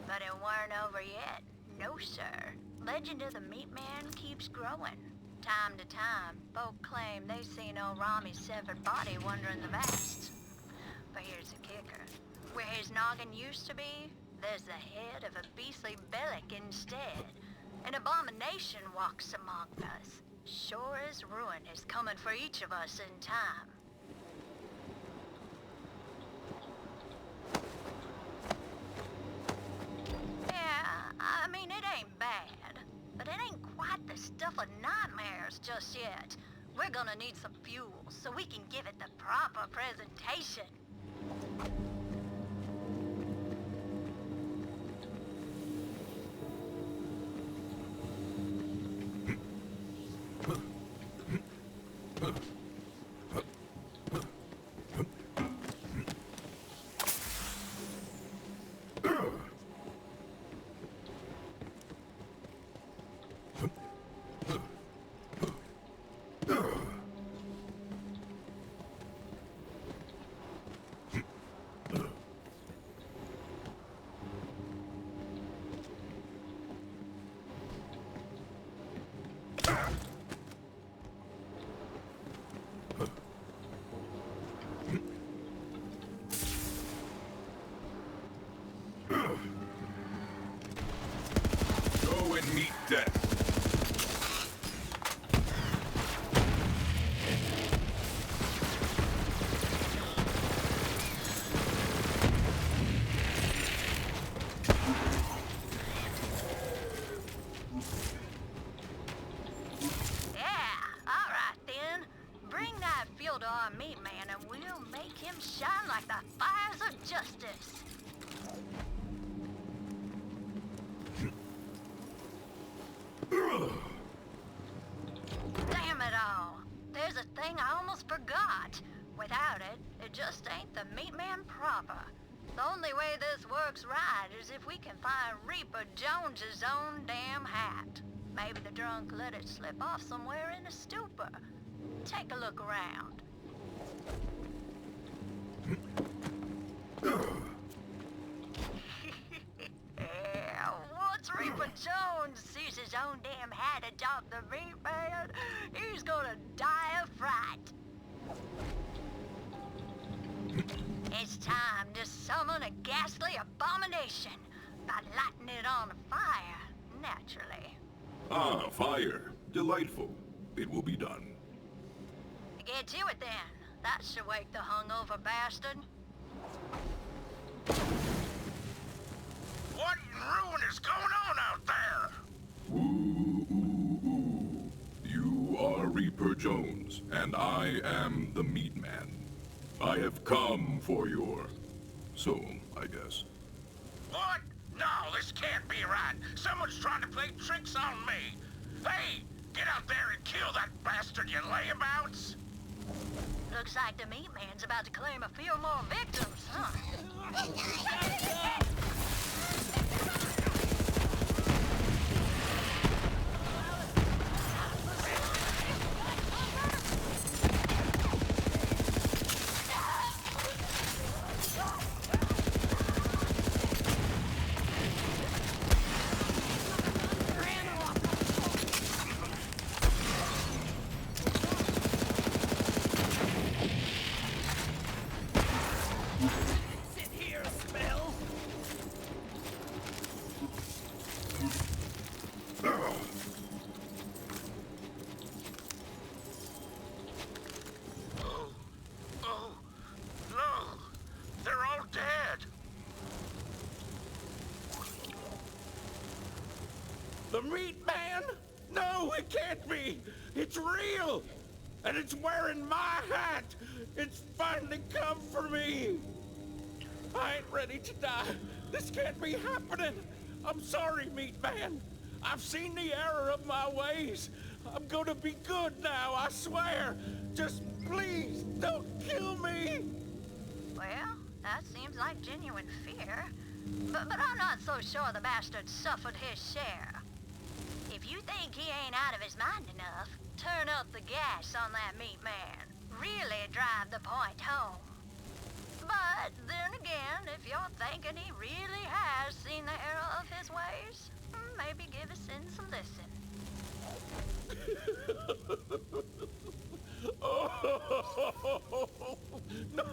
But it weren't over yet. No, sir. Legend of the Meatman keeps growing. Time to time, folk claim they seen old Rami's severed body wandering the vast. But here's the kicker. Where his noggin used to be, there's the head of a beastly Bellic instead. An abomination walks among us. Sure as ruin is coming for each of us in time. Yeah, I mean, it ain't bad, but it ain't quite the stuff of nightmares just yet. We're gonna need some fuel so we can give it the proper presentation. Go and meet death. To our Meatman and we'll make him shine like the fires of justice. Damn it all. There's a thing I almost forgot. Without it, it just ain't the Meatman proper. The only way this works right is if we can find Reaper Jones's own damn hat. Maybe the drunk let it slip off somewhere in a stupor. Take a look around. Yeah, once Reaper Jones sees his own damn hat atop the Meatman, he's gonna die of fright. It's time to summon a ghastly abomination by lighting it on fire, naturally. Ah, fire. Delightful. It will be done. Get to it then. That should wake the hungover bastard. What in ruin is going on out there? Ooh, ooh, ooh. You are Reaper Jones, and I am the Meatman. I have come for your soul, I guess. What? No, this can't be right. Someone's trying to play tricks on me. Hey, get out there and kill that bastard, you layabouts! Looks like the Meatman's about to claim a few more victims, huh? The Meatman? No, it can't be! It's real! And it's wearing my hat! It's finally come for me! I ain't ready to die. This can't be happening! I'm sorry, Meatman. I've seen the error of my ways. I'm gonna be good now, I swear. Just please, don't kill me! Well, that seems like genuine fear. But I'm not so sure the bastard suffered his share. If you think he ain't out of his mind enough, turn up the gas on that Meatman. Really drive the point home. But then again, if you're thinking he really has seen the error of his ways, maybe give his sins a listen. No.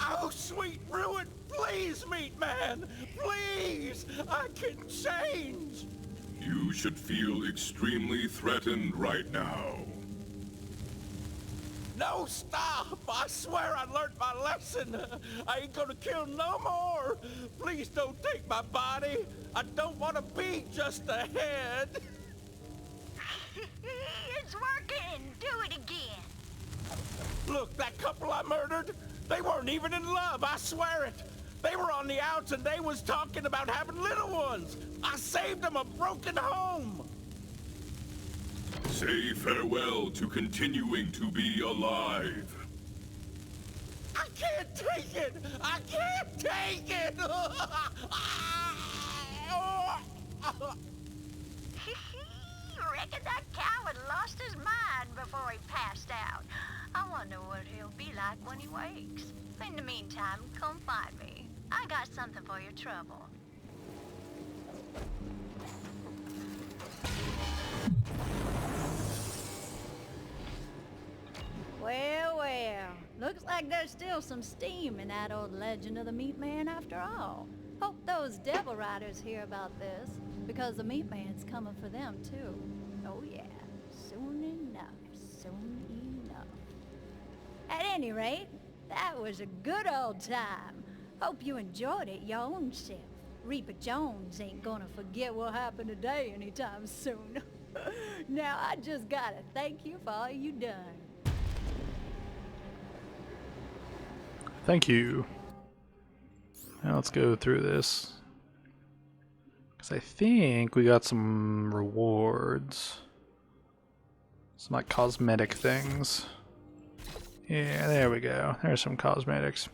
Oh, sweet ruin, please, Meatman! Please! I can change! You should feel extremely threatened right now. No, stop! I swear I learned my lesson! I ain't gonna kill no more! Please don't take my body! I don't want to be just a head! It's working! Do it again! Look, that couple I murdered, they weren't even in love, I swear it! They were on the outs and they was talking about having little ones! I saved them a broken home! Say farewell to continuing to be alive. I can't take it! I can't take it! Reckon that coward lost his mind before he passed out. I wonder what he'll be like when he wakes. In the meantime, come find me. I got something for your trouble. Well, well. Looks like there's still some steam in that old legend of the Meatman after all. Hope those devil riders hear about this, because the Meatman's coming for them too. Oh yeah, soon enough. At any rate, that was a good old time. Hope you enjoyed it your own self. Reaper Jones ain't gonna forget what happened today anytime soon. Now I just gotta thank you for all you done. Thank you. Now let's go through this. Because I think we got some rewards. Some like cosmetic things. Yeah, there we go. There's some cosmetics.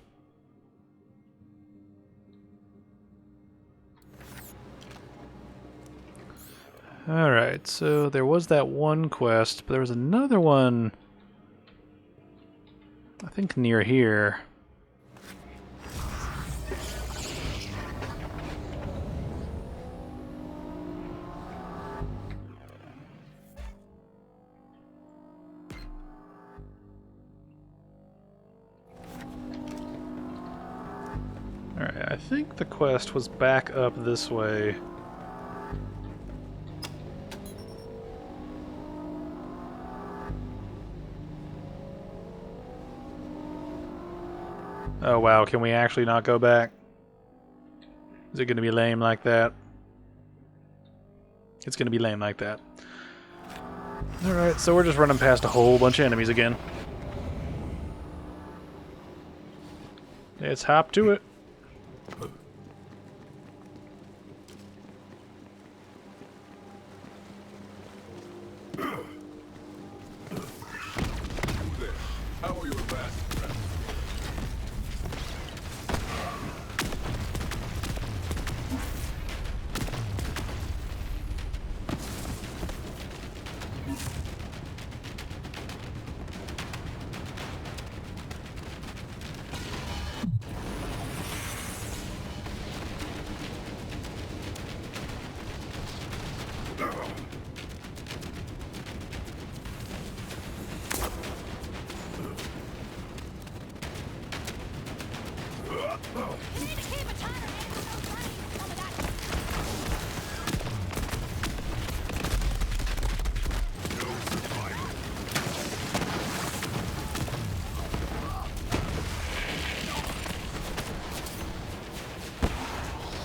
Alright, so there was that one quest, but there was another one, I think near here. Alright, I think the quest was back up this way. Oh wow, can we actually not go back? Is it gonna be lame like that? It's gonna be lame like that. Alright, so we're just running past a whole bunch of enemies again. Let's hop to it. How are your last friends?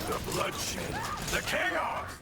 The bloodshed, the chaos!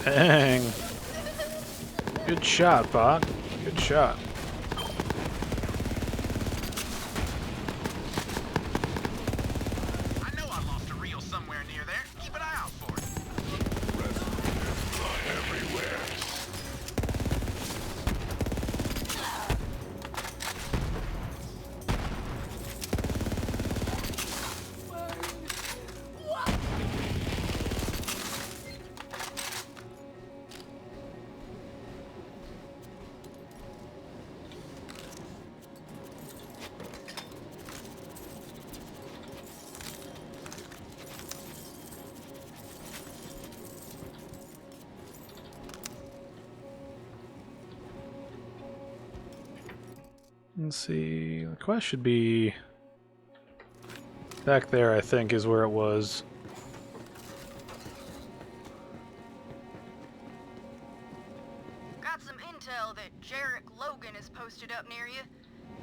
Dang. Good shot, bot. Good shot. I know I lost a reel somewhere near there. Keep an eye out for it. Let's see. The quest should be back there, I think, is where it was. Got some intel that Jarek Logan is posted up near you.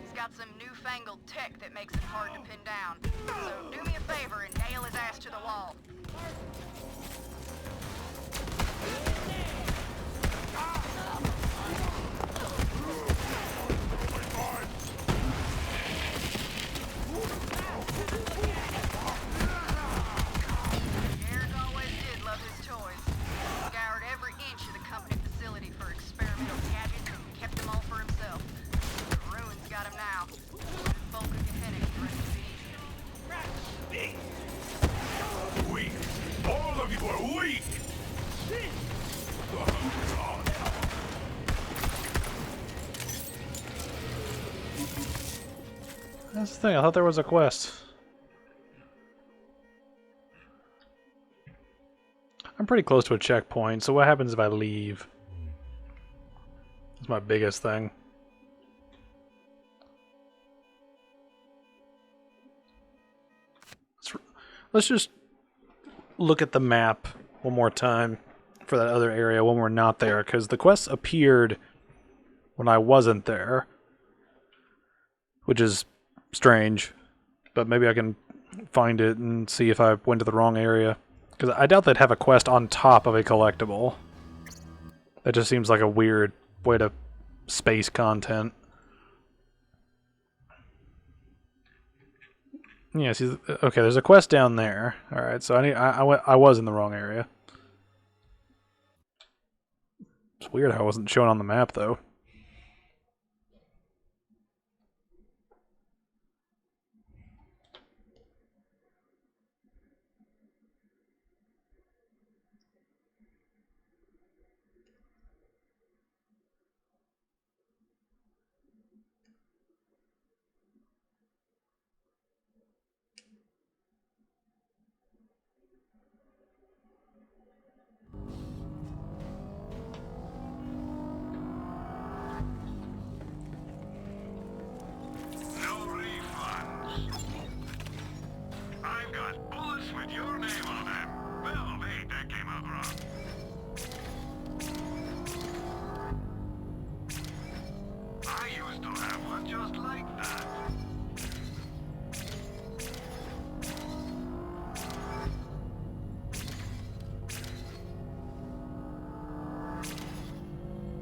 He's got some newfangled tech that makes it hard to pin down. So do me a favor and nail his ass to the wall. Jarek always did love his toys. Scoured every inch of the company facility for experimental gadgets and kept them all for himself. The ruins got him now. Bulk of Gehenna, the rest of it easy. Weak. All of you are weak. That's the thing, I thought there was a quest. I'm pretty close to a checkpoint, so what happens if I leave? That's my biggest thing. Let's just look at the map one more time for that other area when we're not there, because the quests appeared when I wasn't there, which is strange, but maybe I can find it and see if I went to the wrong area, because I doubt they'd have a quest on top of a collectible. That just seems like a weird way to space content. Yeah, see, okay, there's a quest down there. All right, so I was in the wrong area. It's weird how it wasn't shown on the map though. No refunds. I've got bullets with your name on them. Well, wait, that came out wrong. I used to have one just like that.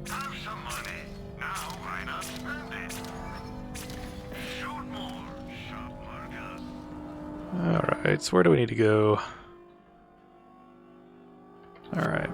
Have some money. Now why not spend it? Shoot more, shop Marcus. Alright, so where do we need to go? Alright.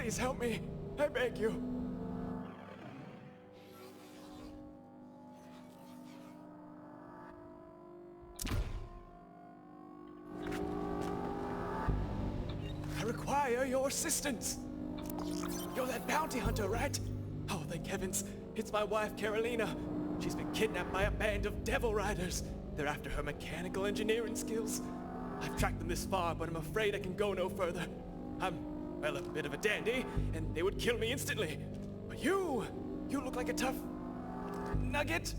Please help me. I beg you. I require your assistance. You're that bounty hunter, right? Oh, thank heavens. It's my wife, Carolina. She's been kidnapped by a band of devil riders. They're after her mechanical engineering skills. I've tracked them this far, but I'm afraid I can go no further. I'm, well, a bit of a dandy, and they would kill me instantly. But you look like a tough nugget.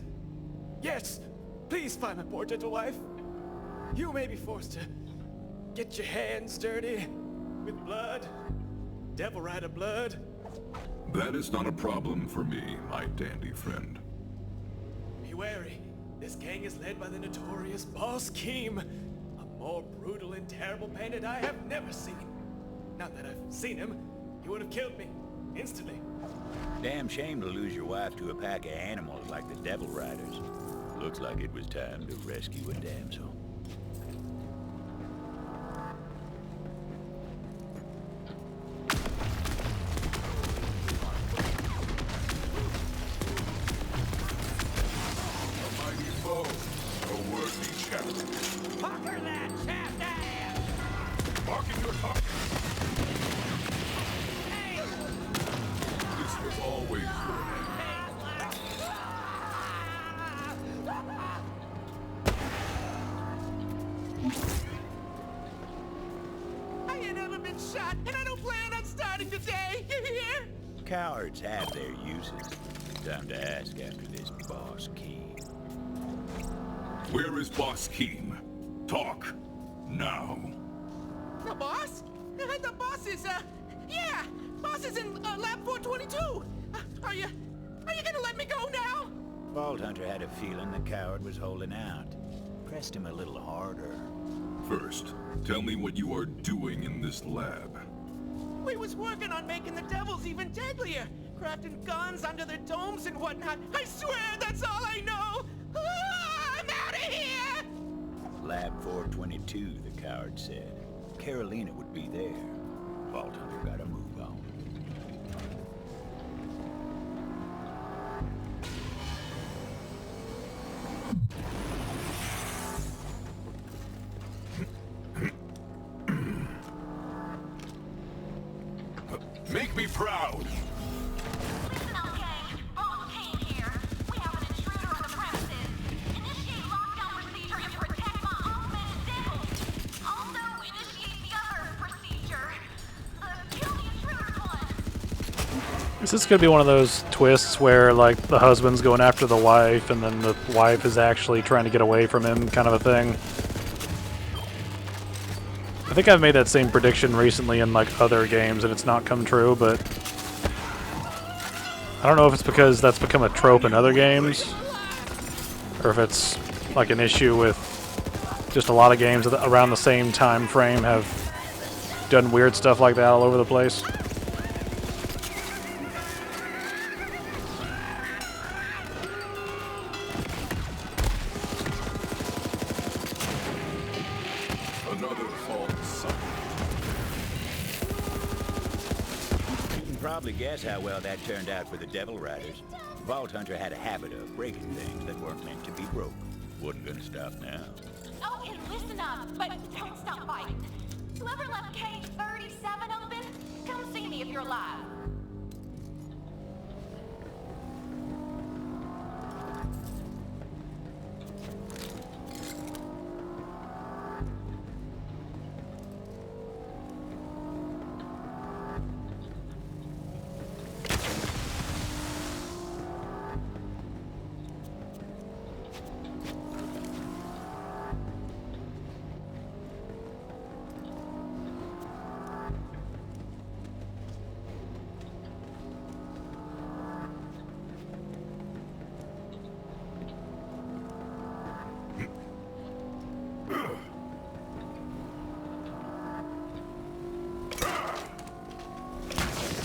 Yes, please find my poor gentle wife. You may be forced to get your hands dirty with blood, devil rider blood. That is not a problem for me, my dandy friend. Be wary. This gang is led by the notorious Boss Keem, a more brutal and terrible bandit I have never seen. Not that I've seen him. He would have killed me instantly. Damn shame to lose your wife to a pack of animals like the Devil Riders. Looks like it was time to rescue a damsel. Pucker that shaft ass! Marking your target. This was always your I ain't never been shot, and I don't plan on starting today. You hear? Cowards have their uses. Time to ask after this Boss Keem. Where is Boss Keem? Talk. Now. The boss? The boss is, yeah! Boss is in, lab 422! Are you gonna let me go now? Vault Hunter had a feeling the coward was holding out. Pressed him a little harder. First, tell me what you are doing in this lab. We was working on making the devils even deadlier, crafting guns under their domes and whatnot. I swear that's all I know! I'm out of here! Lab 422, the coward said. Carolina would be there. Vault Hunter got a move on. Make me proud! Listen, okay? Boss King here. We have an intruder on the premises. Initiate lockdown procedure and protect my augmented devils. Also, initiate the other procedure. The kill the intruders one. Is this gonna be one of those twists where, like, the husband's going after the wife and then the wife is actually trying to get away from him, kind of a thing? I think I've made that same prediction recently in, like, other games and it's not come true, but I don't know if it's because that's become a trope in other games or if it's, like, an issue with just a lot of games around the same time frame have done weird stuff like that all over the place. Another false sign. You can probably guess how well that turned out for the Devil Riders. Vault Hunter had a habit of breaking things that weren't meant to be broke. Wasn't gonna stop now. Oh, and listen up, but don't stop fighting. Whoever left cage 37 open, come see me if you're alive.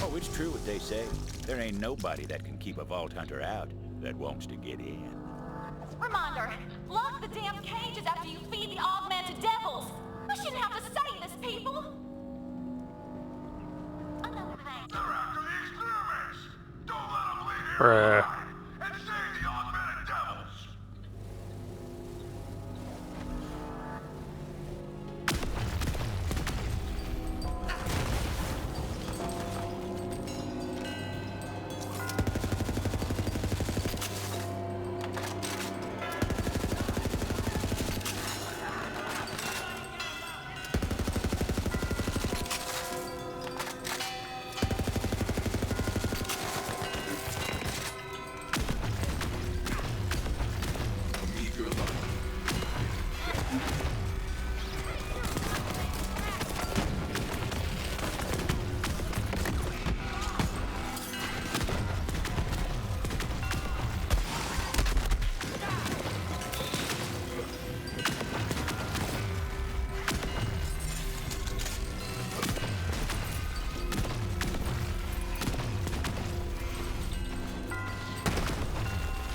Oh, it's true what they say. There ain't nobody that can keep a Vault Hunter out that wants to get in. Reminder, lock the damn cages after you feed the augmented devils. I shouldn't have to say this, people. Another thing. They're after the extremists! Don't let them leave here Bruh. alive! And save the augmented devils!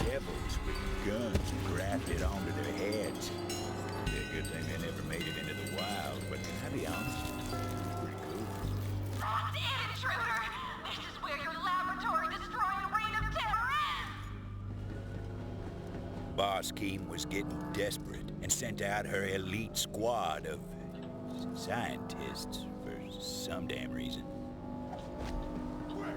Devils with guns grafted onto their heads. Yeah, good thing they never made it into the wild, but I'll be honest, pretty cool. Damn intruder! This is where your laboratory destroying reign of terror is! Boss Keem was getting desperate and sent out her elite squad of scientists for some damn reason. Wait!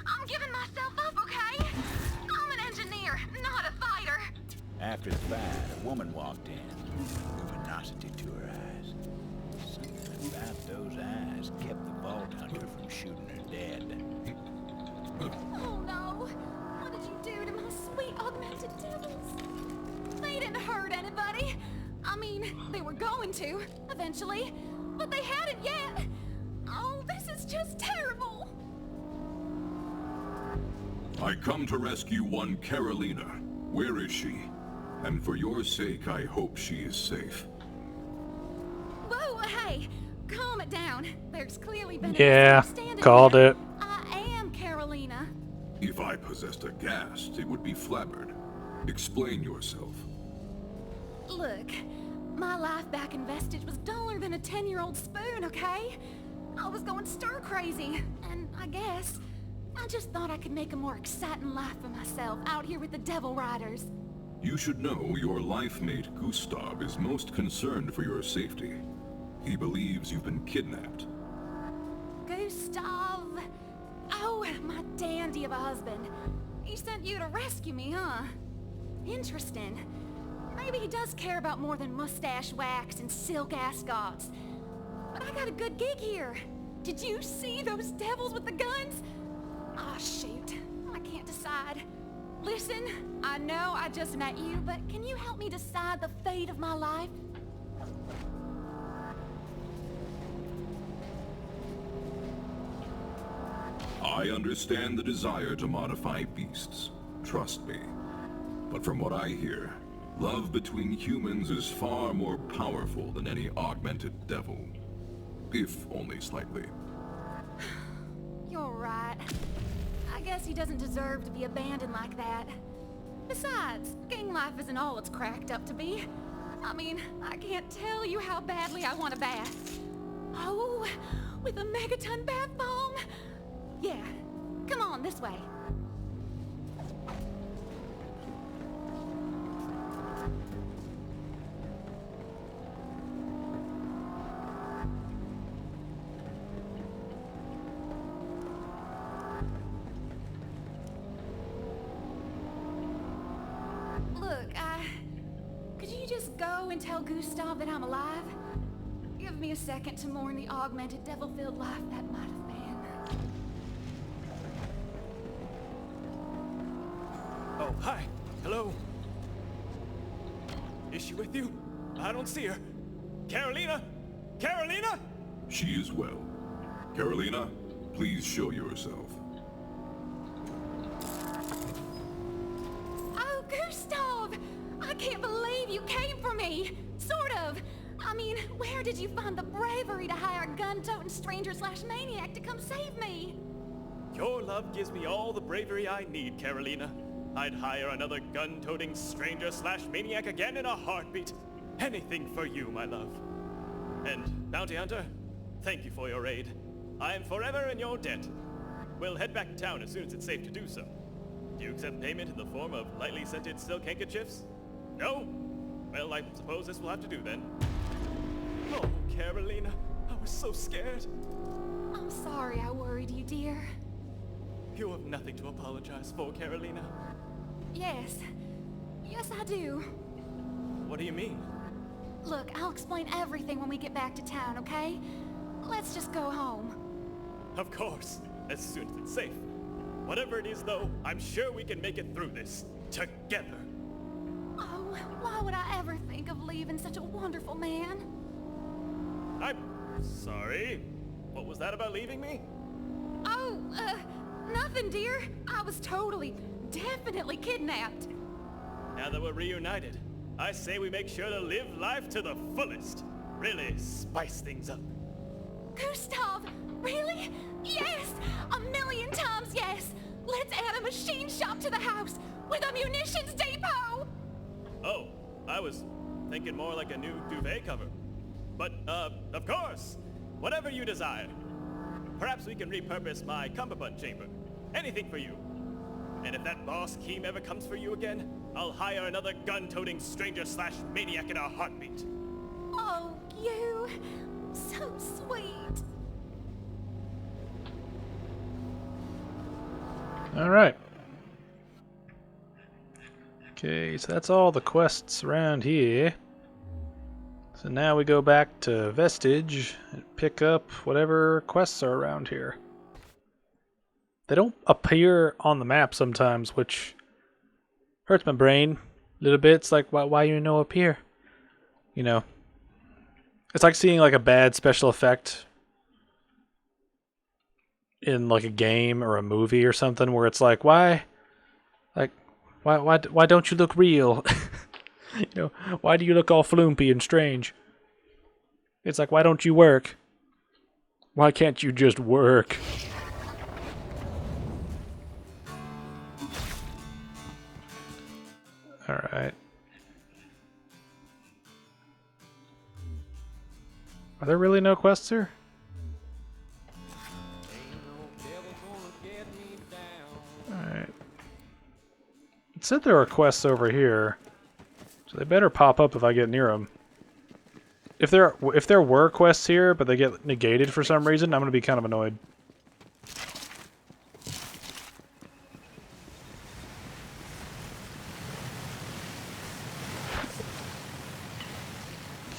I'm giving myself up, okay? I'm an engineer, not a fighter. After the fight, a woman walked in, luminosity to her eyes. Something about those eyes kept the Vault Hunter from shooting her dead. Oh no! What did you do to my sweet augmented devils? They didn't hurt anybody. I mean, they were going to, eventually, but they hadn't yet. Oh, this is just terrible. I come to rescue one Carolina. Where is she? And for your sake, I hope she is safe. Whoa, hey, calm it down. There's clearly been a Yeah, misunderstanding called here. it. I am Carolina. If I possessed a ghast, it would be flabbered. Explain yourself. Look, my life back in Vestige was duller than a 10-year-old spoon, okay? I was going stir crazy, and I guess I just thought I could make a more exciting life for myself out here with the Devil Riders. You should know your life mate Gustav is most concerned for your safety. He believes you've been kidnapped. Gustav! Oh, my dandy of a husband. He sent you to rescue me, huh? Interesting. Maybe he does care about more than mustache wax and silk ascots. But I got a good gig here. Did you see those devils with the guns? Ah, shoot. I can't decide. Listen, I know I just met you, but can you help me decide the fate of my life? I understand the desire to modify beasts. Trust me. But from what I hear, love between humans is far more powerful than any augmented devil. If only slightly. You're right. I guess he doesn't deserve to be abandoned like that. Besides, gang life isn't all it's cracked up to be. I mean, I can't tell you how badly I want a bath. Oh, with a megaton bath bomb? Yeah, come on, this way. Look, could you just go and tell Gustav that I'm alive? Give me a second to mourn the augmented devil-filled life that might have been. Oh, hi. Hello. Is she with you? I don't see her. Carolina? Carolina? She is well. Carolina, please show yourself. Oh, Gustav! I can't believe you came for me! Sort of! I mean, where did you find the bravery to hire a gun-toting stranger/maniac to come save me? Your love gives me all the bravery I need, Carolina. I'd hire another gun-toting stranger/maniac again in a heartbeat. Anything for you, my love. And, Bounty Hunter, thank you for your aid. I am forever in your debt. We'll head back to town as soon as it's safe to do so. Do you accept payment in the form of lightly scented silk handkerchiefs? No? Well, I suppose this will have to do then. Oh, Carolina, I was so scared. I'm sorry I worried you, dear. You have nothing to apologize for, Carolina. Yes. Yes, I do. What do you mean? Look, I'll explain everything when we get back to town, okay? Let's just go home. Of course, as soon as it's safe. Whatever it is, though, I'm sure we can make it through this. Together. Oh, why would I ever think of leaving such a wonderful man? I'm sorry. What was that about leaving me? Oh, nothing, dear. I was totally, definitely kidnapped. Now that we're reunited, I say we make sure to live life to the fullest. Really spice things up. Gustav, really? Yes! A million times yes! Let's add a machine shop to the house with a munitions depot! Oh, I was thinking more like a new duvet cover. But, of course, whatever you desire. Perhaps we can repurpose my cummerbund chamber. Anything for you. And if that boss Keem ever comes for you again, I'll hire another gun-toting stranger/maniac in a heartbeat. Oh, you... so sweet. Alright. Okay, so that's all the quests around here. So now we go back to Vestige and pick up whatever quests are around here. They don't appear on the map sometimes, which hurts my brain a little bit. It's like, why you know up here? You know, it's like seeing like a bad special effect in like a game or a movie or something, where it's like, why don't you look real? You know, why do you look all floopy and strange? It's like, why don't you work? Why can't you just work? Alright. Are there really no quests here? Alright. It said there were quests over here, so they better pop up if I get near them. If there were quests here, but they get negated for some reason, I'm gonna be kind of annoyed.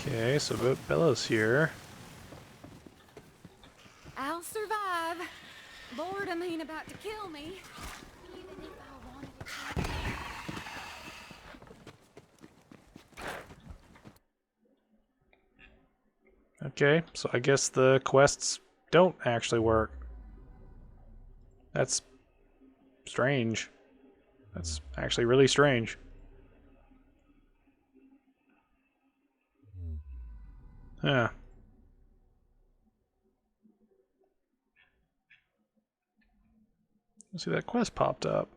Okay, so Bella's here. I'll survive. Boredom ain't about to kill me. Even if I wanted it. Okay, so I guess the quests don't actually work. That's strange. That's actually really strange. Yeah. See, that quest popped up.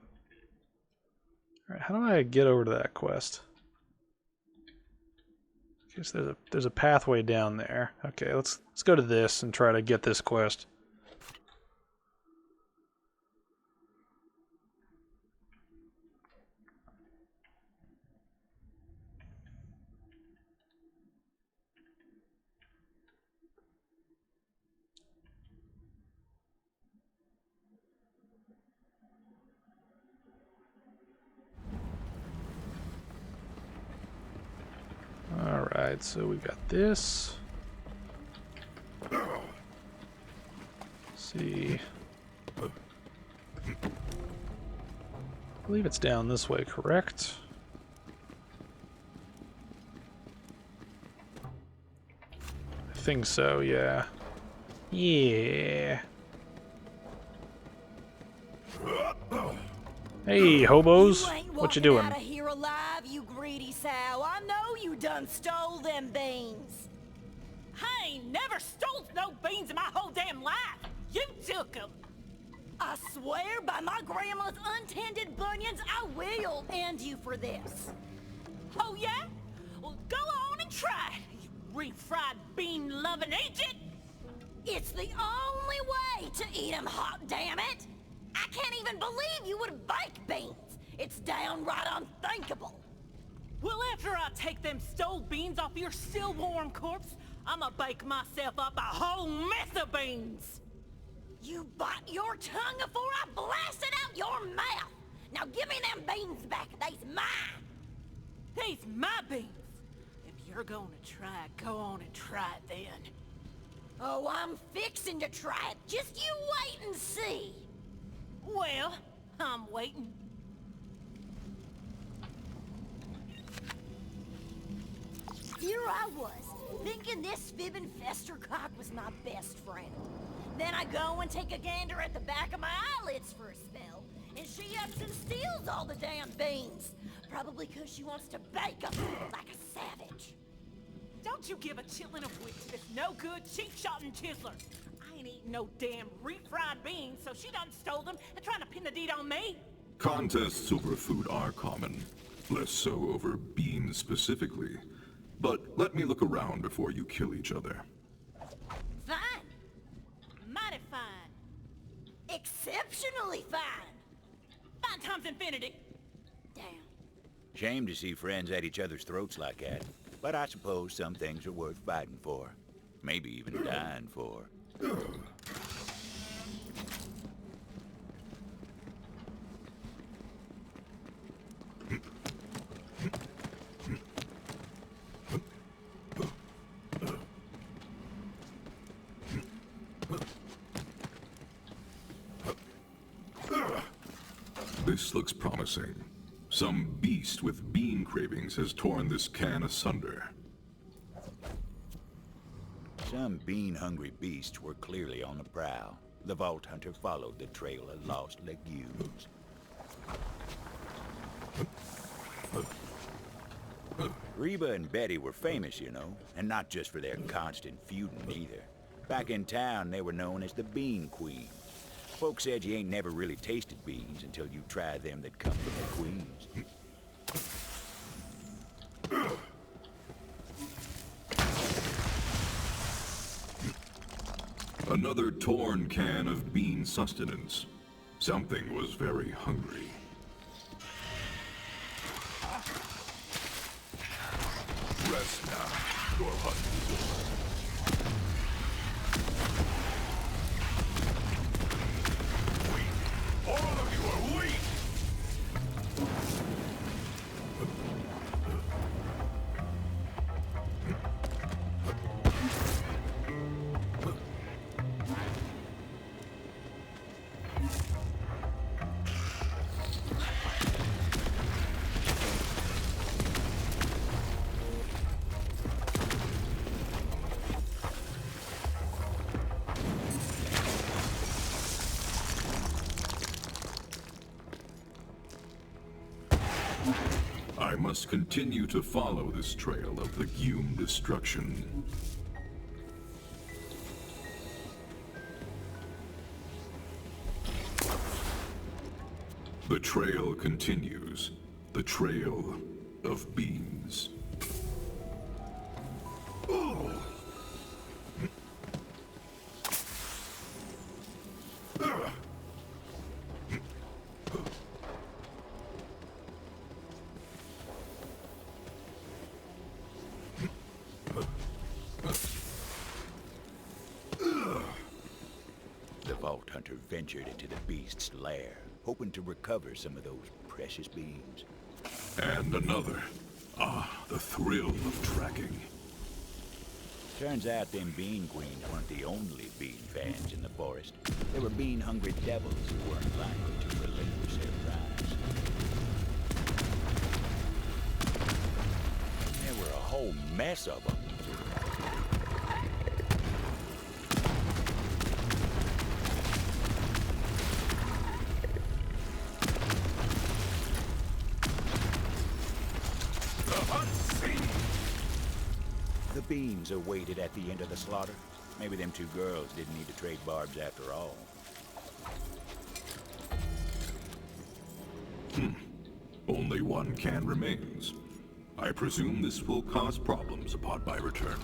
Alright, how do I get over to that quest? Okay, so there's a pathway down there. Okay, let's go to this and try to get this quest. Alright, so we've got this. Let's see. I believe it's down this way, correct? think so, yeah. Yeah. Hey, hobos. You ain't What you walking doing? out of here alive, you greedy sow. I know you done stole them beans. I ain't never stole no beans in my whole damn life. You took them. I swear by my grandma's untended bunions, I will end you for this. Oh, yeah? Well, go on and try it, you refried bean-loving agent. It's the only way to eat them hot, damn it! I can't even believe you would bake beans. It's downright unthinkable. Well, after I take them stole beans off your still warm corpse, I'ma bake myself up a whole mess of beans. You bite your tongue before I blast it out your mouth. Now give me them beans back. They's mine. These my beans. If you're gonna try it, go on and try it then. Oh, I'm fixing to try it. Just you wait and see. Well, I'm waiting. Here I was, thinking this fibbing festercock was my best friend. Then I go and take a gander at the back of my eyelids for a spell, and she ups and steals all the damn beans. Probably 'cause she wants to bake them like a savage. Don't you give a chitlin of wit to this no-good, cheap-shotting chiseler. I ain't eating no damn refried beans, so she done stole them and trying to pin the deed on me. Contests over food are common, less so over beans specifically. But let me look around before you kill each other. Fine. Mighty fine. Exceptionally fine. Fine times infinity. Damn. Shame to see friends at each other's throats like that. But I suppose some things are worth fighting for. Maybe even dying for. This looks promising. Some beast with bean cravings has torn this can asunder. Some bean-hungry beasts were clearly on the prowl. The Vault Hunter followed the trail of lost legumes. Reba and Betty were famous, you know, and not just for their constant feuding either. Back in town, they were known as the Bean Queens. Folks said you ain't never really tasted beans until you try them that come from the queens. Another torn can of bean sustenance. Something was very hungry. Rest now. Your hunt is over. Weak. All of you are weak! I must continue to follow this trail of legume destruction. The trail continues. The trail of beans. Oh. The Vault Hunter ventured into the beast's lair, hoping to recover some of those precious beans. And another. Ah, the thrill of tracking. Turns out them Bean Queens weren't the only bean fans in the forest. There were bean-hungry devils who weren't likely to relinquish their prize. There were a whole mess of them. beans awaited at the end of the slaughter. Maybe them two girls didn't need to trade barbs after all. Only one can remains. I presume this will cause problems upon my return.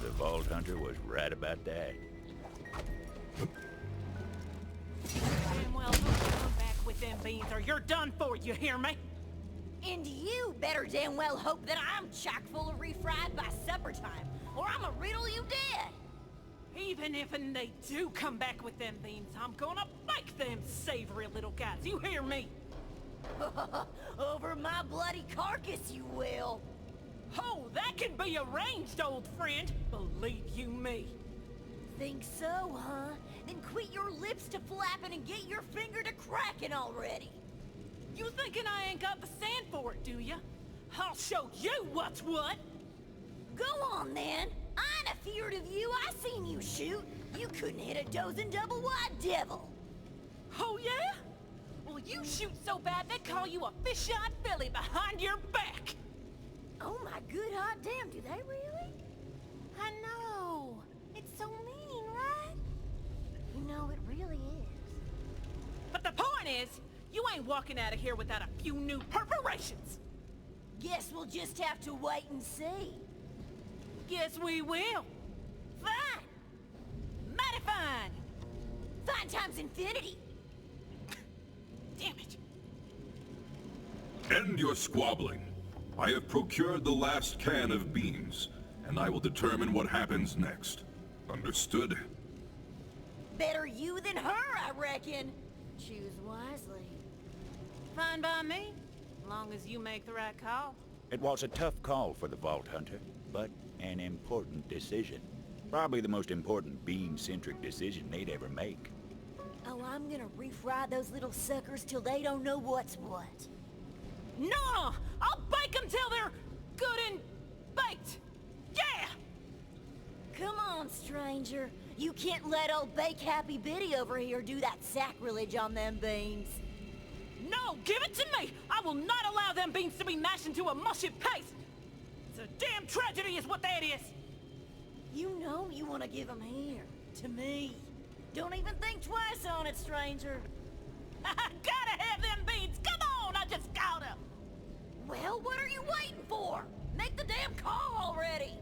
The Vault Hunter was right about that. Damn well, come back with them beans or you're done for, you hear me? And you better damn well hope that I'm chock full of refried by supper time, or I'ma riddle you dead. Even if they do come back with them beans, I'm gonna bake them savory little guys, you hear me? Over my bloody carcass, you will. Oh, that can be arranged, old friend. Believe you me. Think so, huh? Then quit your lips to flapping and get your finger to cracking already. You thinking I ain't got the sand for it, do ya? I'll show you what's what. Go on, then. I ain't afeard of you. I seen you shoot. You couldn't hit a dozen double-wide devil. Oh, yeah? Well, you shoot so bad they call you a fish-eyed filly behind your back. Oh my good hot damn, do they really? I know. It's so mean, right? You know, it really is. But the point is, you ain't walking out of here without a few new perforations. Guess we'll just have to wait and see. Yes, we will. Fine. Mighty fine. Fine times infinity. Damn it. End your squabbling. I have procured the last can of beans, and I will determine what happens next. Understood? Better you than her, I reckon. Choose wisely. Fine by me, as long as you make the right call. It was a tough call for the Vault Hunter, but an important decision. Probably the most important bean-centric decision they'd ever make. Oh, I'm gonna refry those little suckers till they don't know what's what. No! I'll bake them till they're good and baked! Yeah! Come on, stranger. You can't let old Bake Happy Biddy over here do that sacrilege on them beans. No, give it to me! I will not allow them beans to be mashed into a mushy paste! It's a damn tragedy is what that is! You know you want to give them here, to me. Don't even think twice on it, stranger. I gotta have them beans! Come on, I just gotta! Well, what are you waiting for? Make the damn call already!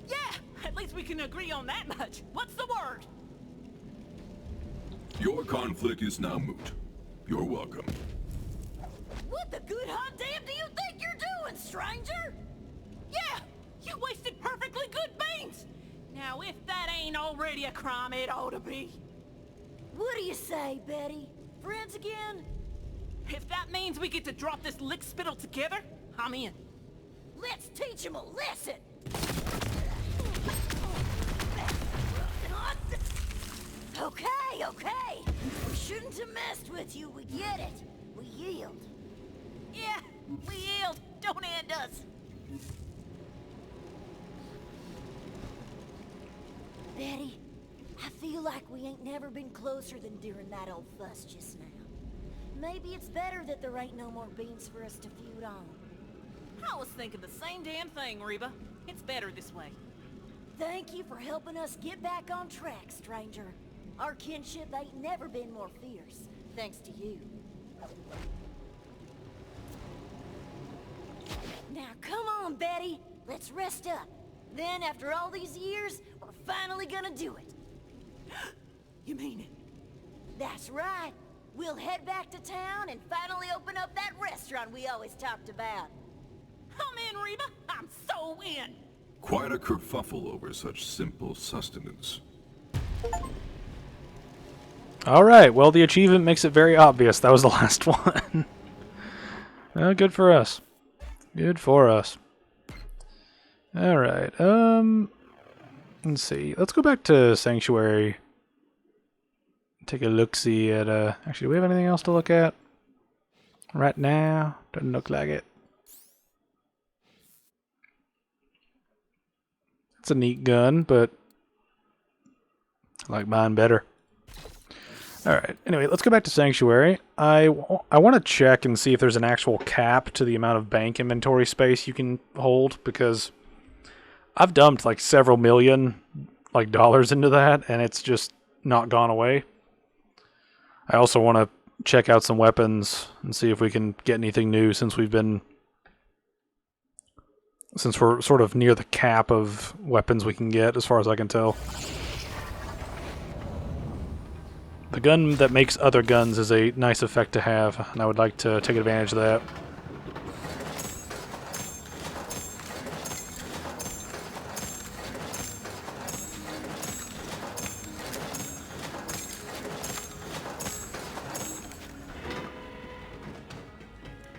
Yeah, at least we can agree on that much. What's the word? Your conflict is now moot. You're welcome. What the good hot damn do you think you're doing, stranger? Yeah, you wasted perfectly good beans! Now, if that ain't already a crime, it ought to be. What do you say, Betty? Friends again? If that means we get to drop this lick spittle together, I'm in. Let's teach him a lesson! Okay, okay. We shouldn't have messed with you, we get it. We yield. Yeah, we yield. Don't end us. Betty, I feel like we ain't never been closer than during that old fuss just now. Maybe it's better that there ain't no more beans for us to feud on. I was thinking the same damn thing, Reba. It's better this way. Thank you for helping us get back on track, stranger. Our kinship ain't never been more fierce, thanks to you. Now come on, Betty. Let's rest up. Then, after all these years, we're finally gonna do it. You mean it? That's right. We'll head back to town and finally open up that restaurant we always talked about. I'm in, Reba. I'm so in. Quite a kerfuffle over such simple sustenance. Alright, well the achievement makes it very obvious that was the last one. Well, good for us. Good for us. Alright, let's see. Let's go back to Sanctuary. Take a look-see at, actually, do we have anything else to look at? Right now? Doesn't look like it. It's a neat gun, but I like mine better. Alright, anyway, let's go back to Sanctuary. I want to check and see if there's an actual cap to the amount of bank inventory space you can hold, because I've dumped like several million like dollars into that, and it's just not gone away. I also want to check out some weapons and see if we can get anything new since we're sort of near the cap of weapons we can get, as far as I can tell. The gun that makes other guns is a nice effect to have, and I would like to take advantage of that.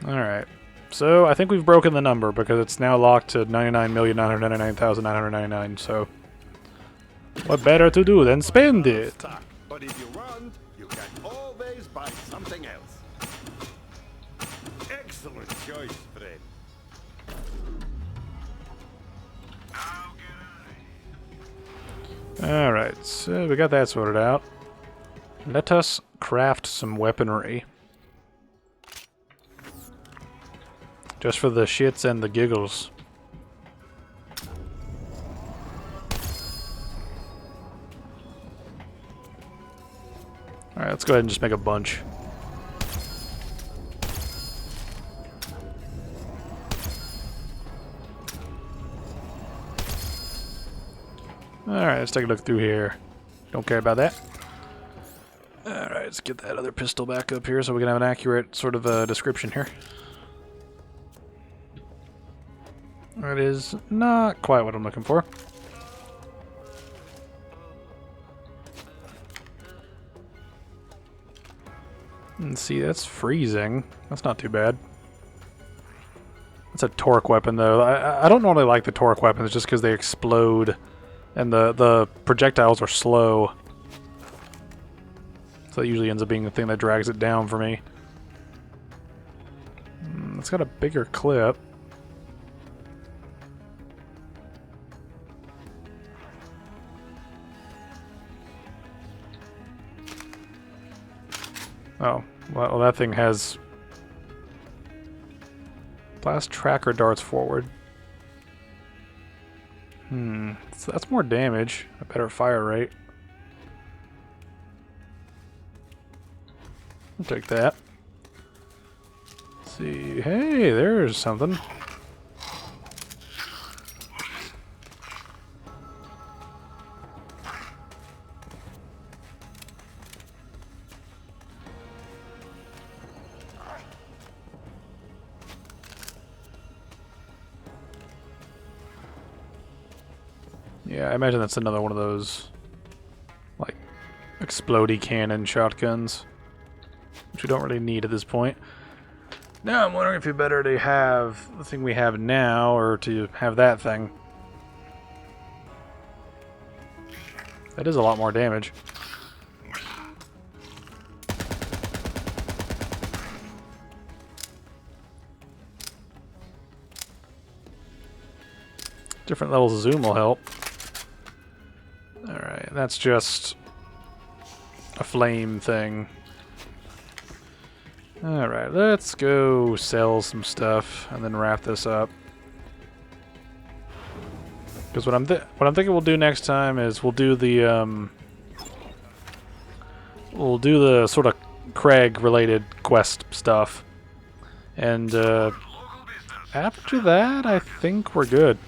Alright, so I think we've broken the number because it's now locked to 99,999,999, so what better to do than spend it? But if you want, you can always buy something else. Excellent choice, friend. Alright, so we got that sorted out. Let us craft some weaponry. Just for the shits and the giggles. Alright, let's go ahead and just make a bunch. Alright, let's take a look through here. Don't care about that. Alright, let's get that other pistol back up here so we can have an accurate sort of description here. That is not quite what I'm looking for. And see, that's freezing. That's not too bad. It's a torque weapon, though. I don't normally like the torque weapons just because they explode and the projectiles are slow. So that usually ends up being the thing that drags it down for me. It's got a bigger clip. Oh, well, that thing has blast tracker darts forward. So that's more damage, a better fire rate. I'll take that. Let's see, hey, there's something. Yeah, I imagine that's another one of those, like, explodey cannon shotguns, which we don't really need at this point. Now I'm wondering if it'd be better to have the thing we have now, or to have that thing. That is a lot more damage. Different levels of zoom will help. Alright, that's just a flame thing. Alright, let's go sell some stuff and then wrap this up. Because what I'm thinking we'll do next time is we'll do the sort of Craig related quest stuff. And after that I think we're good.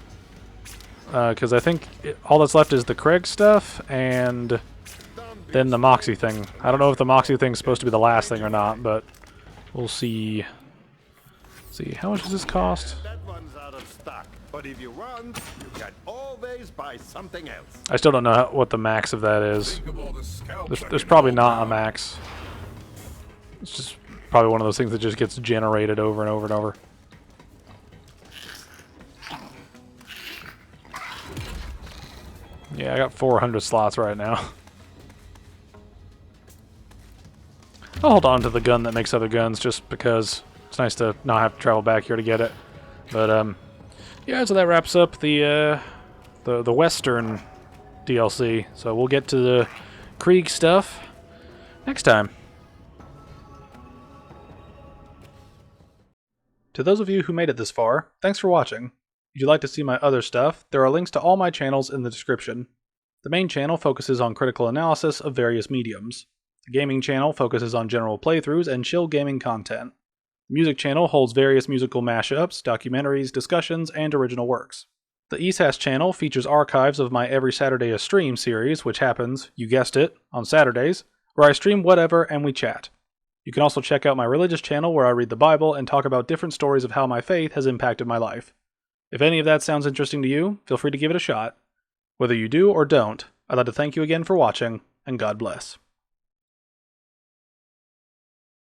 Because I think all that's left is the Craig stuff and then the Moxie thing. I don't know if the Moxie thing's supposed to be the last thing or not, but we'll see. See, how much does this cost? That one's out of stock, but if you want, you can always buy something else. I still don't know what the max of that is. There's probably not a max. It's just probably one of those things that just gets generated over and over and over. Yeah, I got 400 slots right now. I'll hold on to the gun that makes other guns just because it's nice to not have to travel back here to get it. But yeah, so that wraps up the Western DLC. So we'll get to the Krieg stuff next time. To those of you who made it this far, thanks for watching. If you'd like to see my other stuff, there are links to all my channels in the description. The main channel focuses on critical analysis of various mediums. The gaming channel focuses on general playthroughs and chill gaming content. The music channel holds various musical mashups, documentaries, discussions, and original works. The ESAS channel features archives of my Every Saturday a Stream series, which happens, you guessed it, on Saturdays, where I stream whatever and we chat. You can also check out my religious channel where I read the Bible and talk about different stories of how my faith has impacted my life. If any of that sounds interesting to you, feel free to give it a shot. Whether you do or don't, I'd like to thank you again for watching, and God bless.